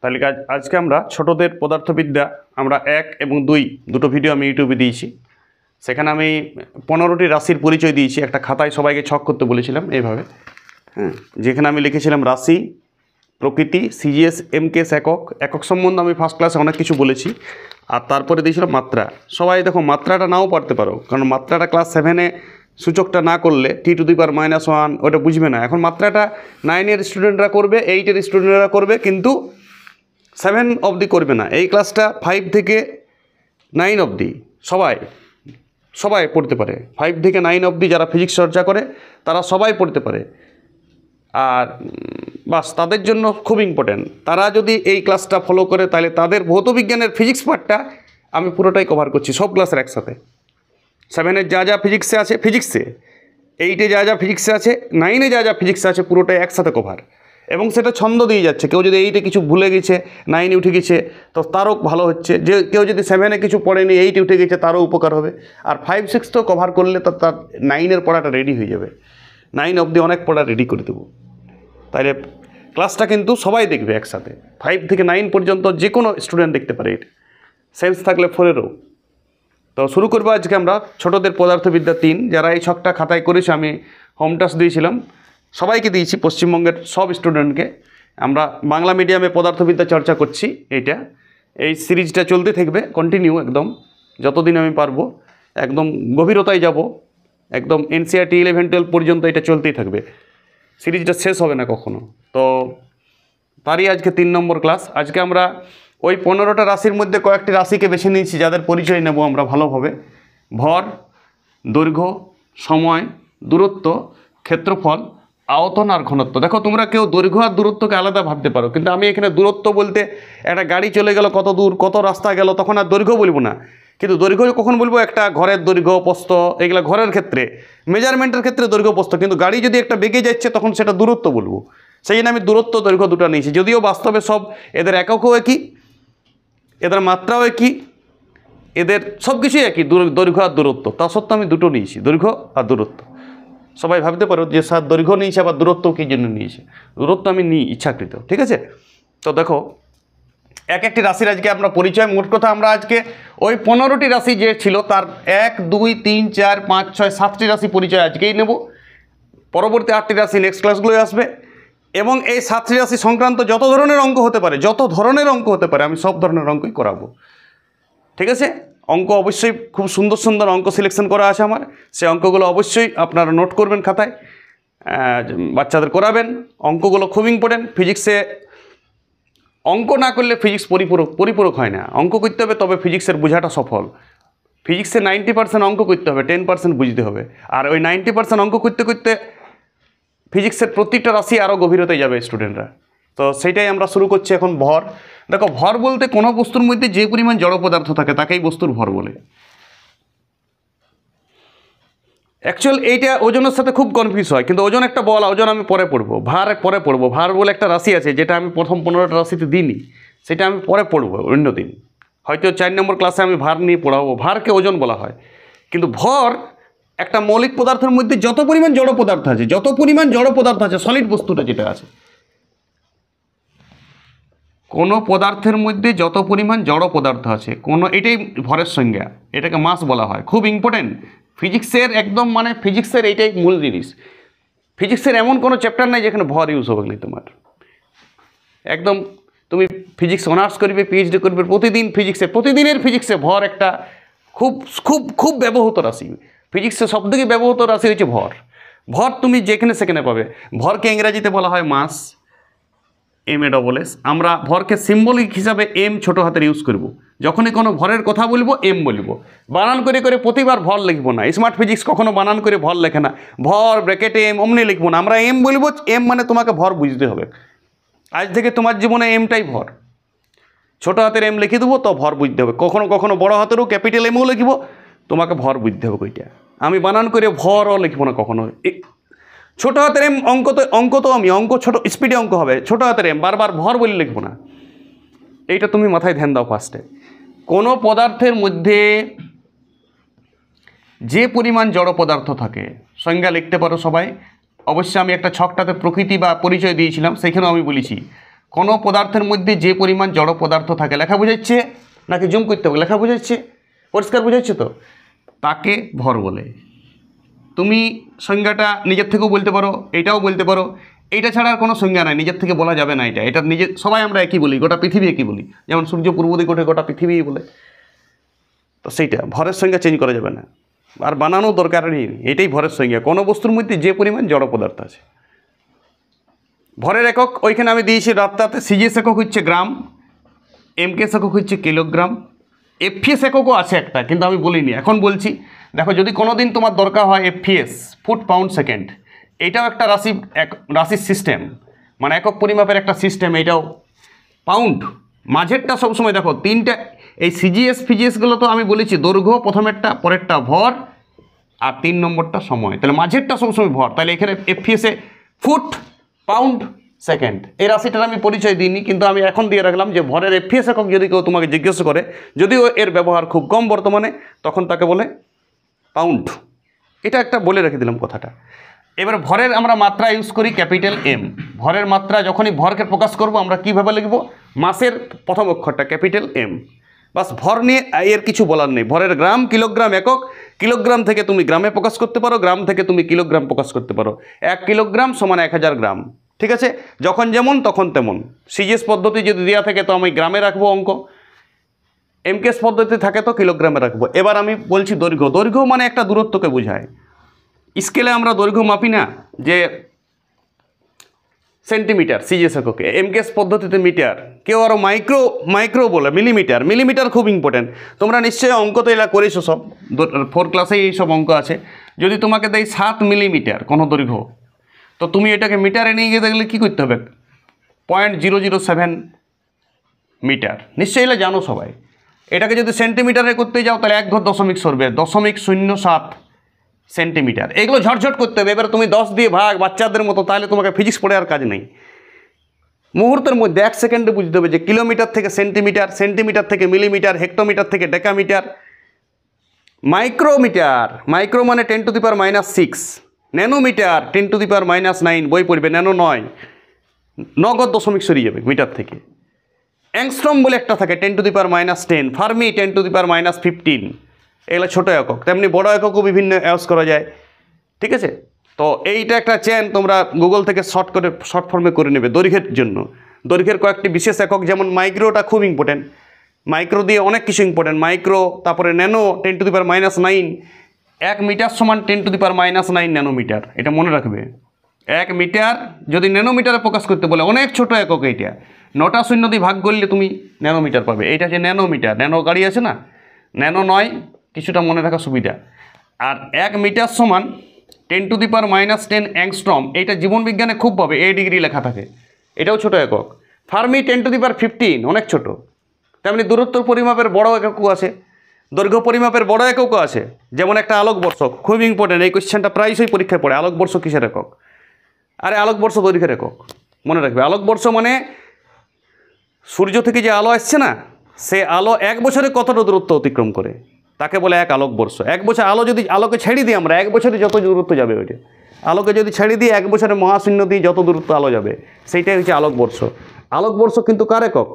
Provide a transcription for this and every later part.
তাহলে আজকে আমরা ছোটদের পদার্থবিদ্যা আমরা 1 এবং 2 দুটো ভিডিও আমি ইউটিউবে দিয়েছি। সেখানে আমি 15টি রাশির পরিচয় দিয়েছি। একটা খাতায় সবাইকে ছক করতে বলেছিলাম এইভাবে, হ্যাঁ, যেখানে আমি লিখেছিলাম রাশি, প্রকৃতি, সিজিএস, এমকেএস, একক সম্বন্ধে আমি ফার্স্ট ক্লাসে অনেক কিছু বলেছি। আর তারপরে দিয়েছিলাম মাত্রা। সবাই দেখো মাত্রাটা নাও পারতে পারো, কারণ মাত্রাটা ক্লাস 7-এ সূচকটা না করলে T⁻⁻1 ওটা বুঝবে না। এখন মাত্রাটা 9-এর স্টুডেন্টরা করবে, 8-এর স্টুডেন্টরা করবে, কিন্তু 7 অবধি করবে না। এই ক্লাসটা 5 থেকে 9 অবধি সবাই পড়তে পারে। 5 থেকে 9 অবধি যারা ফিজিক্স চর্চা করে তারা সবাই পড়তে পারে। আর বাস তাদের জন্য খুব ইম্পর্ট্যান্ট। তারা যদি এই ক্লাসটা ফলো করে তাহলে তাদের ভৌতবিজ্ঞানের ফিজিক্স পার্টটা আমি পুরোটাই কভার করছি সব ক্লাসের একসাথে। 7-এর যা ফিজিক্সে আছে ফিজিক্সে, 8-এ যা ফিজিক্সে আছে, 9-এ যা ফিজিক্সে আছে পুরোটাই একসাথে কভার। এবং সেটা ছন্দ দিয়ে যাচ্ছে। কেউ যদি 8-এ কিছু ভুলে গেছে, 9-এ উঠে গেছে, তো তারও ভালো হচ্ছে। যে কেউ যদি 7-এ কিছু পড়েনি, 8-এ উঠে গেছে, তারও উপকার হবে। আর 5-6 তো কভার করলে তো তার 9-এর পড়াটা রেডি হয়ে যাবে। 9 অবধি অনেক পড়া রেডি করে দেবো। তাইলে ক্লাসটা কিন্তু সবাই দেখবে একসাথে। 5 থেকে 9 পর্যন্ত যে কোনো স্টুডেন্ট দেখতে পারে। এটা সেন্স থাকলে 4-এরও। তো শুরু করবো আজকে আমরা ছোটদের পদার্থবিদ্যা 3। যারা এই ছকটা খাতায় করেছে, আমি হোম টাস্ক দিয়েছিলাম, সবাইকে দিয়েছি, পশ্চিমবঙ্গের সব স্টুডেন্টকে। আমরা বাংলা মিডিয়ামে পদার্থবিদ্যা চর্চা করছি। এই সিরিজটা চলতে থাকবে কন্টিনিউ, একদম যতদিন আমি পারবো, একদম গভীরতায় যাব, একদম NCERT 11-12 পর্যন্ত এটা চলতেই থাকবে। সিরিজটা শেষ হবে না কখনো। তো তারই আজকে 3 নম্বর ক্লাস। আজকে আমরা ওই 15টা রাশির মধ্যে কয়েকটি রাশিকে বেছে নিয়েছি যাদের পরিচয় নেব আমরা ভালোভাবে। ভর, দৈর্ঘ্য, সময়, দূরত্ব, ক্ষেত্রফল, আয়তন আর ঘনত্ব। দেখো তোমরা কেউ দৈর্ঘ্য আর দূরত্বকে আলাদা ভাবতে পারো, কিন্তু আমি এখানে দূরত্ব বলতে একটা গাড়ি চলে গেল কত দূর, কত রাস্তা গেল, তখন আর দৈর্ঘ্য বলবো না। কিন্তু দৈর্ঘ্য কখন বলবো? একটা ঘরের দৈর্ঘ্য, প্রস্থ, এগুলো ঘরের ক্ষেত্রে, মেজারমেন্টের ক্ষেত্রে দৈর্ঘ্য প্রস্থ। কিন্তু গাড়ি যদি একটা বেগে যাচ্ছে তখন সেটা দূরত্ব বলবো। সেই জন্য আমি দূরত্ব দৈর্ঘ্য দুটো নিয়েছি। যদিও বাস্তবে সব এদের এককও একই, এদের মাত্রাও একই, এদের সব কিছুই একই, দৈর্ঘ্য আর দূরত্ব। তা সত্ত্বেও আমি দুটো নিয়েছি, দৈর্ঘ্য আর দূরত্ব। সবাই ভাবতে পারো যে স্যার দৈর্ঘ্য নিয়েছে আবার দূরত্ব কী জন্য নিয়েছে। দূরত্ব আমি নিই ইচ্ছাকৃত, ঠিক আছে? তো দেখো এক একটি রাশির আজকে আমরা পরিচয়। মোট কথা আমরা আজকে ওই 15টি রাশি যে ছিল তার 1, 2, 3, 4, 5, 6, 7টি রাশি পরিচয় আজকেই নেব। পরবর্তী 8টি রাশি নেক্সট ক্লাসগুলোয় আসবে। এবং এই 7টি রাশি সংক্রান্ত যত ধরনের অঙ্ক হতে পারে আমি সব ধরনের অঙ্কই করাবো, ঠিক আছে? অঙ্ক অবশ্যই খুব সুন্দর সুন্দর অঙ্ক সিলেকশন করা আছে আমার। সেই অঙ্কগুলো অবশ্যই আপনারা নোট করবেন খাতায়, বাচ্চাদের করাবেন। অঙ্কগুলো খুব ইম্পর্টেন্ট। ফিজিক্সে অঙ্ক না করলে ফিজিক্স পরিপূরক হয় না। অঙ্ক করতে হবে, তবে ফিজিক্সের বোঝাটা সফল। ফিজিক্সে 90% অঙ্ক করতে হবে, 10% বুঝতে হবে। আর ওই 90% অঙ্ক করতে করতে ফিজিক্সের প্রত্যেকটা রাশি আরও গভীরতায় যাবে স্টুডেন্টরা। তো সেইটাই আমরা শুরু করছি এখন। ভর। দেখো ভর বলতে কোনো বস্তুর মধ্যে যে পরিমাণ জড় পদার্থ থাকে তাকেই বস্তুর ভর বলে। অ্যাকচুয়াল এইটা ওজনের সাথে খুব কনফিউজ হয়, কিন্তু ওজন একটা বলা, ওজন আমি পরে পড়বো, ভার পরে পড়বো। ভার বলে একটা রাশি আছে যেটা আমি প্রথম 15টা রাশিতে দিইনি, সেটা আমি পরে পড়বো অন্য দিন। হয়তো 4 নম্বর ক্লাসে আমি ভার নিয়ে পড়াবো। ভারকে ওজন বলা হয়। কিন্তু ভর একটা মৌলিক পদার্থের মধ্যে যত পরিমাণ জড় পদার্থ আছে, সলিড বস্তুটা যেটা আছে, কোনো পদার্থের মধ্যে যত পরিমাণ জড় পদার্থ আছে, এটাই ভরের সংজ্ঞা। এটাকে মাস বলা হয়। খুব ইম্পর্টেন্ট ফিজিক্সের, একদম মানে ফিজিক্সের এইটাই মূল জিনিস। ফিজিক্সের এমন কোনো চ্যাপ্টার নাই যেখানে ভর ইউজ হবে না তোমার। একদম তুমি ফিজিক্স অনার্স করবে, PhD করবে, প্রতিদিনের ফিজিক্সে ভর একটা খুব খুব খুব ব্যবহৃত রাশি। ফিজিক্সে সবথেকে ব্যবহৃত রাশি হচ্ছে ভর। ভর তুমি যেখানে সেখানে পাবে। ভরকে ইংরাজিতে বলা হয় মাস, MASS। আমরা ভরকে সিম্বলিক হিসাবে M ছোটো হাতের ইউজ করব। যখনই কোনো ভরের কথা বলবো M বলবো। বানান করে প্রতিবার ভর লিখবো না। স্মার্ট ফিজিক্স কখনো বানান করে ভর লেখে না। ভর ব্র্যাকেটে M অমনি লিখবো না। আমরা M বলবো। M মানে তোমাকে ভর বুঝতে হবে। আজ থেকে তোমার জীবনে Mটাই ভর। ছোটো হাতের M লিখে দেবো, তো ভর বুঝতে হবে। কখনো কখনো বড়ো হাতেরও ক্যাপিটাল Mও লিখবো, তোমাকে ভর বুঝতে হবে ওইটা। আমি বানান করে ভরও লিখবো না কখনো। ছোটো হাতের M অঙ্ক তো আমি ছোটো স্পিডে অঙ্ক হবে। ছোটো হাতের M বারবার ভর বলে লিখবো না। এইটা তুমি মাথায় ধ্যান দাও ফার্স্টে। কোনো পদার্থের মধ্যে যে পরিমাণ জড় পদার্থ থাকে, সংজ্ঞা লিখতে পারো সবাই। অবশ্যই আমি একটা ছকটাতে প্রকৃতি বা পরিচয় দিয়েছিলাম, সেখানেও আমি বলেছি কোনো পদার্থের মধ্যে যে পরিমাণ জড় পদার্থ থাকে, লেখা বোঝাচ্ছে নাকি জুম করতে হবে? লেখা বোঝাচ্ছে, পরিষ্কার বোঝাচ্ছে তো, তাকে ভর বলে। তুমি সংজ্ঞাটা নিজের থেকেও বলতে পারো, এইটাও বলতে পারো, এইটা ছাড়া আর কোনো সংজ্ঞা নাই, নিজের থেকে বলা যাবে না। এটা নিজের, সবাই আমরা একই বলি, গোটা পৃথিবী একই বলি, যেমন সূর্য পূর্ব দিকে ওঠে গোটা পৃথিবীই বলে। তো সেইটা ভরের সংজ্ঞা চেঞ্জ করা যাবে না, আর বানানো দরকারই নেই, এটাই ভরের সংজ্ঞা, কোনো বস্তুর মধ্যে যে পরিমাণ জড় পদার্থ আছে। ভরের একক ওইখানে আমি দিয়েছি রাত্রাতে। সিজিএস একক হচ্ছে গ্রাম, এমকেএস একক হচ্ছে কিলোগ্রাম, এফপিএস এককও আছে একটা, কিন্তু আমি বলিনি, এখন বলছি। দেখো, যদি কোনো দিন তোমার দরকার হয় এফপিএস, ফুট পাউন্ড সেকেন্ড, এটাও একটা রাশির সিস্টেম, মানে একক পরিমাপের একটা সিস্টেম, এটাও পাউন্ড। মাঝেরটা সবসময় দেখো তিনটা, এই সিজিএস ফিজিএসগুলো তো আমি বলেছি দৈর্ঘ্য প্রথমেরটা, পরেরটা ভর, আর 3 নম্বরটা সময়, তাহলে মাঝেরটা সবসময় ভর। তাহলে এখানে এফপিএসে ফুট পাউন্ড সেকেন্ড, এই রাশিটার আমি পরিচয় দিইনি, কিন্তু আমি এখন দিয়ে রাখলাম যে ভরের এফপিএস একক যদি কেউ তোমাকে জিজ্ঞেস করে, যদিও এর ব্যবহার খুব কম বর্তমানে, তখন তাকে বলে পাউন্ড। এটা একটা বলে রেখে দিলাম কথাটা। এবার ভরের আমরা মাত্রা ইউজ করি ক্যাপিটাল এম। ভরের মাত্রা যখনই ভরকে প্রকাশ করব আমরা কীভাবে লিখব? মাসের প্রথম অক্ষরটা ক্যাপিটাল এম। বাস, ভর নিয়ে এর কিছু বলার নেই। ভরের গ্রাম, কিলোগ্রাম একক, কিলোগ্রাম থেকে তুমি গ্রামে প্রকাশ করতে পারো, গ্রাম থেকে তুমি কিলোগ্রাম প্রকাশ করতে পারো। 1 কিলোগ্রাম সমান 1000 গ্রাম, ঠিক আছে? যখন যেমন তখন তেমন। সিজিএস পদ্ধতি যদি দেওয়া থাকে তো আমি গ্রামে রাখবো অঙ্ক, এমকেএস পদ্ধতি থাকে তো কিলোগ্রামে রাখবো। এবার আমি বলছি দৈর্ঘ্য। দৈর্ঘ্য মানে একটা দূরত্বকে বোঝায়। স্কেলে আমরা দৈর্ঘ্য মাপি না যে সেন্টিমিটার সিজিএস এককে, এমকেএস পদ্ধতিতে মিটার, কেউ আরও মাইক্রো বলে, মিলিমিটার। মিলিমিটার খুব ইম্পর্টেন্ট, তোমরা নিশ্চয়ই অঙ্ক তো এলা করেছো সব, 4 ক্লাসেই এইসব অঙ্ক আছে। যদি তোমাকে দেয় 7 মিলিমিটার কোনো দৈর্ঘ্য, তো তুমি এটাকে মিটারে নিয়ে গিয়ে দেখলে কী করতে হবে? 0.007 মিটার, নিশ্চয়ই এলা জানো সবাই। এটাকে যদি সেন্টিমিটারে করতে যাও তাহলে 1 ঘর দশমিক সরবে, 0.07 সেন্টিমিটার। এগুলো ঝটঝট করতে হবে। এবার তুমি 10 দিয়ে ভাগ বাচ্চাদের মতো, তাহলে তোমাকে ফিজিক্স পড়ে আর কাজ নেই। মুহূর্তের মধ্যে 1 সেকেন্ডে বুঝতে হবে যে কিলোমিটার থেকে সেন্টিমিটার, সেন্টিমিটার থেকে মিলিমিটার, হেক্টোমিটার থেকে ডেকামিটার, মাইক্রোমিটার, মাইক্রো মানে 10⁻⁻6, ন্যানোমিটার 10⁻⁹, বই পড়বে, ন্যানো নয়, 9 ঘর দশমিক সরিয়ে যাবে মিটার থেকে। অ্যাংস্ট্রম বলে একটা থাকে 10⁻10, ফার্মি 10⁻15, এগুলো ছোটো একক। তেমনি বড় এককও বিভিন্ন ইউজ করা যায়, ঠিক আছে? তো এইটা একটা চেন, তোমরা গুগল থেকে শর্ট ফর্মে করে নেবে দৈর্ঘ্যের জন্য। দৈর্ঘ্যের কয়েকটি বিশেষ একক, যেমন মাইক্রোটা খুব ইম্পর্টেন্ট, মাইক্রো দিয়ে অনেক কিছু ইম্পর্টেন্ট। মাইক্রো, তারপরে ন্যানো 10⁻⁹, 1 মিটার সমান 10⁻⁹ ন্যানোমিটার, এটা মনে রাখবে। 1 মিটার যদি ন্যানোমিটারে প্রকাশ করতে বলে, অনেক ছোট একক এইটা, 9টা শূন্য দিয়ে ভাগ করলে তুমি ন্যানোমিটার পাবে। এইটা যে ন্যানোমিটার, ন্যানো গাড়ি আছে না, ন্যানো নয়, কিছুটা মনে রাখা সুবিধা। আর 1 মিটার সমান 10⁻10 অ্যাংস্ট্রম, এইটা জীবনবিজ্ঞানে খুব পাবে, A ডিগ্রি লেখা থাকে, এটাও ছোট একক। ফার্মি 10⁻15, অনেক ছোট। তেমনি দূরত্ব পরিমাপের বড় এককও আছে, দৈর্ঘ্য পরিমাপের বড় এককও আছে, যেমন একটা আলোকবর্ষ, খুব ইম্পর্টেন্ট, এই কোশ্চেনটা প্রায়শই পরীক্ষায় পড়ে। আলোকবর্ষ কিসের একক? আরে আলোকবর্ষ দৈর্ঘ্যের একক, মনে রাখবে। আলোকবর্ষ মানে সূর্য থেকে যে আলো আসছে না, সে আলো 1 বছরে কতটা দূরত্ব অতিক্রম করে, তাকে বলে 1 আলোকবর্ষ। 1 বছর আলো যদি, আলোকে ছেড়ে দিই আমরা, 1 বছরে যত দূরত্ব যাবে ওইটা, আলোকে যদি ছেড়ে দিই 1 বছরে মহাশূন্য দিয়ে যত দূরত্ব আলো যাবে, সেইটাই হচ্ছে আলোকবর্ষ। আলোকবর্ষ কিন্তু কার একক?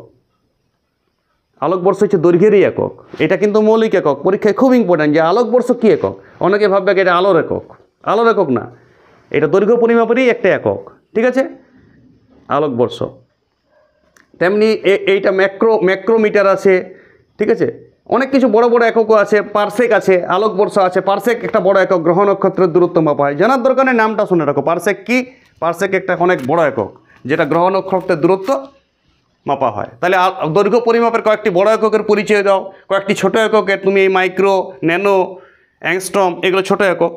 আলোকবর্ষ হচ্ছে দৈর্ঘ্যেরই একক। এটা কিন্তু মৌলিক একক, পরীক্ষায় খুব ইম্পর্টেন্ট যে আলোকবর্ষ কী একক। অনেকে ভাববে এটা আলোর একক, আলোর একক না, এটা দৈর্ঘ্য পরিমাপেরই একটা একক, ঠিক আছে? আলোকবর্ষ। তেমনি এইটা ম্যাক্রোমিটার আছে, ঠিক আছে? অনেক কিছু বড় বড় এককও আছে, পারসেক আছে, আলোকবর্ষ আছে। পারসেক একটা বড় একক, গ্রহ নক্ষত্রের দূরত্ব মাপা হয়। জানার দরকার নেই, নামটা শুনে রাখো, পারসেক কি? পারসেক একটা অনেক বড় একক, যেটা গ্রহ নক্ষত্রের দূরত্ব মাপা হয়। তাহলে দৈর্ঘ্য পরিমাপের কয়েকটি বড় এককের পরিচয় দাও, কয়েকটি ছোট এককের। তুমি এই মাইক্রো, ন্যানো, অ্যাংস্ট্রম, এগুলো ছোট একক।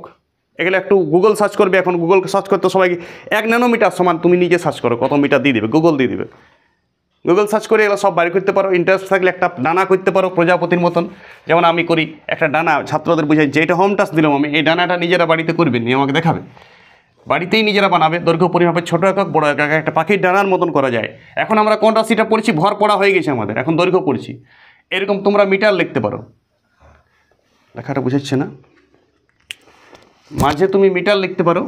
এগুলো একটু গুগল সার্চ করবে, এখন গুগলকে সার্চ করতে সবাইকে 1 ন্যানোমিটার সমান, তুমি নিজে সার্চ করো কত মিটার দিয়ে দেবে, গুগল দিয়ে দেবে। গুগল সার্চ করে এগুলো সব বাইর করতে পারো। ইন্টারেস্ট থাকলে একটা ডানা করতে পারো প্রজাপতির মতন, যেমন আমি করি। একটা ডানা ছাত্রদের বুঝাই যে এটা হোম টাস্ক দিলাম আমি, এই ডানাটা নিজেরা বাড়িতে করবে, নিয়ে আমাকে দেখাবে, বাড়িতেই নিজেরা বানাবে। দৈর্ঘ্য পরিমাপের ছোটো একক, বড় একক, একটা পাখির ডানার মতন করা যায়। এখন আমরা কোন রাশিটা পড়ছি? ভর পড়া হয়ে গেছে আমাদের, এখন দৈর্ঘ্য পড়ছি। এরকম তোমরা মিটার লিখতে পারো, লেখাটা বুঝাচ্ছে না? মাঝে তুমি মিটার লিখতে পারো,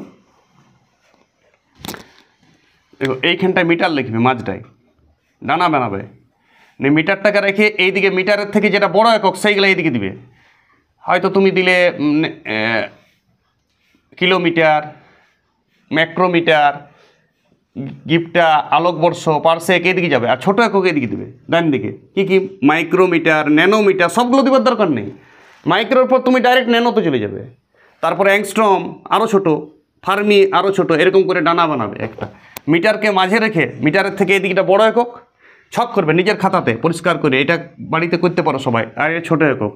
দেখো এইখানটায় মিটার লিখবে মাঝটায়, ডানা বানাবে। মিটারটাকে রেখে এইদিকে মিটারের থেকে যেটা বড় একক সেইগুলো এইদিকে দিবে। হয়তো তুমি দিলে কিলোমিটার, ম্যাক্রোমিটার, গিফটা, আলোকবর্ষ, পারসেক এদিকে যাবে, আর ছোটো একক এদিকে দিবে ডান দিকে। কী কী? মাইক্রোমিটার, ন্যানোমিটার, সবগুলো দেবার দরকার নেই। মাইক্রোর পর তুমি ডাইরেক্ট ন্যানোতে চলে যাবে। তারপরে অ্যাংস্ট্রম আরও ছোটো, ফার্মি আরও ছোটো, এরকম করে ডানা বানাবে একটা। মিটারকে মাঝে রেখে মিটারের থেকে এদিকটা বড় একক ছক করবে নিজের খাতাতে পরিষ্কার করে, এটা বাড়িতে করতে পারো সবাই। আর এর ছোটো একক,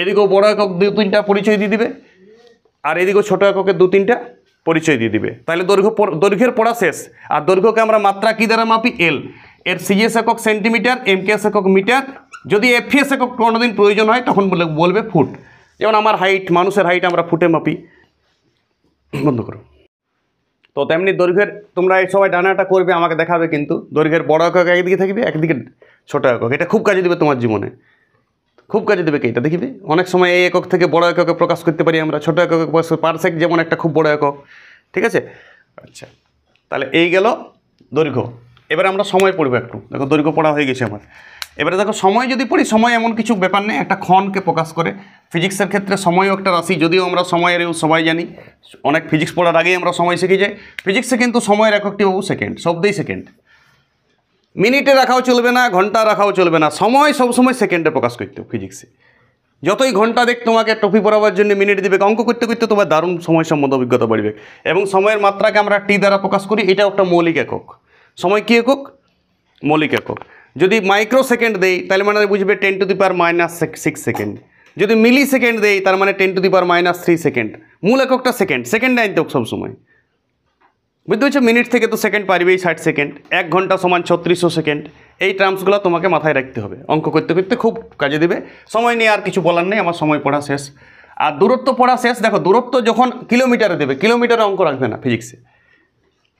এদিকেও বড় একক 2-3টা পরিচয় দিয়ে দিবে, আর এদিকেও ছোটো এককের 2-3টা পরিচয় দিয়ে দিবে। তাহলে দৈর্ঘ্যের পড়া শেষ। আর দৈর্ঘ্যকে আমরা মাত্রা কী দ্বারা মাপি? এল। এর সিএস একক সেন্টিমিটার, এমকেএস একক মিটার, যদি এফএস একক কোনোদিন প্রয়োজন হয় তখন বলবে ফুট। যেমন আমার হাইট, মানুষের হাইট আমরা ফুটে মাপি। বন্ধ করো। তো তেমনি দৈর্ঘ্যের তোমরা এই সবাই ডানাটা করবে, আমাকে দেখাবে কিন্তু। দৈর্ঘ্যের বড় একক একদিকে থাকবে, একদিকে ছোটো একক। এটা খুব কাজে দেবে তোমার জীবনে, খুব কাজে দেবে। কি এটা দেখবি অনেক সময় এই একক থেকে বড় এককে প্রকাশ করতে পারি আমরা। ছোটো একক পারসেক যেমন একটা খুব বড় একক, ঠিক আছে? আচ্ছা, তাহলে এই গেল দৈর্ঘ্য। এবারে আমরা সময় পড়বো একটু। দেখো দৈর্ঘ্য পড়া হয়ে গেছে আমার। এবারে দেখো সময় যদি পড়ি, সময় এমন কিছু ব্যাপার নেই, একটা ক্ষণকে প্রকাশ করে। ফিজিক্সের ক্ষেত্রে সময়ও একটা রাশি, যদিও আমরা সময়ের সবাই জানি, অনেক ফিজিক্স পড়ার আগেই আমরা সময় শিখে যাই। ফিজিক্সে কিন্তু সময়ের এককটি বাবু সেকেন্ড, শব্দেই সেকেন্ড। মিনিটে রাখাও চলবে না, ঘন্টা রাখাও চলবে না, সময় সবসময় সেকেন্ডে প্রকাশ করতে ফিজিক্সে। যতই ঘন্টা দেখ তোমাকে টপি পড়াবার জন্য মিনিট দিবে, অঙ্ক করতে করতে তোমার দারুণ সময় সম্বন্ধে অভিজ্ঞতা বাড়বে। এবং সময়ের মাত্রাকে আমরা টি দ্বারা প্রকাশ করি, এটাও একটা মৌলিক একক। সময় কী একক? মৌলিক একক। যদি মাইক্রো সেকেন্ড দেই তাহলে মানে বুঝবে 10⁻⁶ সেকেন্ড। যদি মিলি সেকেন্ড দেই তার মানে 10⁻³ সেকেন্ড। মূল এককটা সেকেন্ড, সেকেন্ডে আনতে হোক সবসময়। বুঝতে পারছো? মিনিট থেকে তো সেকেন্ড পারবেই 60 সেকেন্ড। 1 ঘন্টা সমান 3600 সেকেন্ড। এই টার্মসগুলো তোমাকে মাথায় রাখতে হবে, অঙ্ক করতে করতে খুব কাজে দেবে। সময় নিয়ে আর কিছু বলার নেই, আমার সময় পড়া শেষ। আর দূরত্ব পড়া শেষ। দেখো দূরত্ব যখন কিলোমিটারে দেবে, কিলোমিটারে অঙ্ক রাখবে না ফিজিক্সে।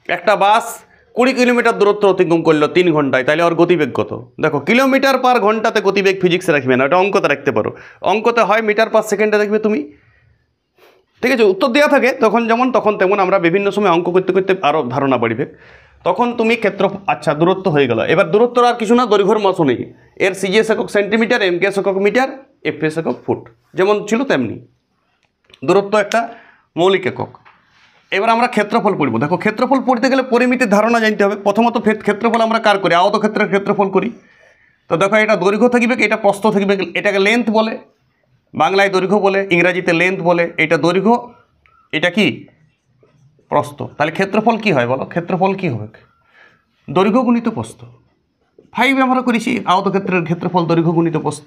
একটা বাস 20 কিলোমিটার দূরত্ব অতিক্রম করলো 3 ঘন্টায়, তাহলে ওর গতিবেগ কত? দেখো কিলোমিটার পার ঘন্টাতে গতিবেগ ফিজিক্সে রাখবে না, ওটা অঙ্কতে রাখতে পারো। অঙ্কতে হয় মিটার পার সেকেন্ডে দেখবে তুমি, ঠিক আছে? উত্তর দেওয়া থাকে তখন যেমন তখন তেমন। আমরা বিভিন্ন সময় অঙ্ক করতে করতে আরও ধারণা বাড়বে, তখন তুমি ক্ষেত্র। আচ্ছা, দূরত্ব হয়ে গেল। এবার দূরত্ব আর কিছু না, দৈর্ঘ্যের মতো নেই। এর সিজিএস একক সেন্টিমিটার, এমকেএস একক মিটার, এফএস একক ফুট। যেমন ছিল তেমনি দূরত্ব একটা মৌলিক একক। এবার আমরা ক্ষেত্রফল পড়ব। দেখো ক্ষেত্রফল পড়তে গেলে পরিমিতির ধারণা জানতে হবে। প্রথমত ক্ষেত্রফল আমরা কার করি? আয়তক্ষেত্রের ক্ষেত্রফল করি। তো দেখো এটা দৈর্ঘ্য থাকবে, এটা প্রস্থ থাকবে। এটাকে লেন্থ বলে, বাংলায় দৈর্ঘ্য বলে, ইংরাজিতে লেন্থ বলে। এটা দৈর্ঘ্য, এটা কি? প্রস্থ। তাহলে ক্ষেত্রফল কি হয় বলো? ক্ষেত্রফল কি হবে? দৈর্ঘ্য গুণিত প্রস্থ। 5 আমরা করেছি আয়তক্ষেত্রের ক্ষেত্রফল দৈর্ঘ্য গুণিত প্রস্থ।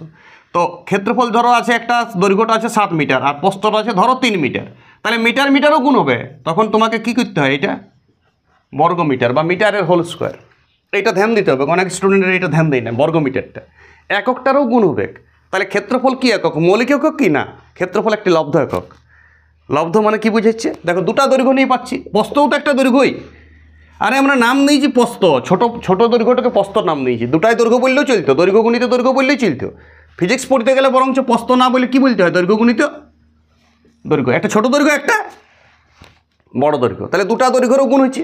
তো ক্ষেত্রফল ধরো আছে একটা, দৈর্ঘ্যটা আছে 7 মিটার আর প্রস্থটা আছে ধরো 3 মিটার। তাহলে মিটার মিটারও গুণ হবে। তখন তোমাকে কি করতে হয়? এটা বর্গ মিটার বা মিটারের হোল স্কোয়ার, এটা ধ্যান দিতে হবে। অনেক স্টুডেন্টের এটা ধ্যান দেয় না, বর্গ মিটারটা। এককটারও গুণ হবে। তাহলে ক্ষেত্রফল কি একক? মৌলিক একক কি না? ক্ষেত্রফল একটি লব্ধ একক। লব্ধ মানে কি বুঝাচ্ছে? দেখো দুটা দৈর্ঘ্য নিয়ে পাচ্ছি, প্রস্থও তো একটা দৈর্ঘ্যই। আরে আমরা নাম নিয়েছি প্রস্থ, ছোট দৈর্ঘ্যটাকে প্রস্থর নাম নিয়েছি। দুটাই দৈর্ঘ্য বললেও চলতো, দৈর্ঘ্য গুণিত দৈর্ঘ্য বললেই চলতো। ফিজিক্স পড়তে গেলে বরঞ্চ প্রস্থ না বলে কি বলতে হয়? দৈর্ঘ্য গুণিত দৈর্ঘ্য। একটা ছোট দৈর্ঘ্য, একটা বড় দৈর্ঘ্য। তাহলে দুটা দৈর্ঘ্যেরও গুণ হচ্ছে।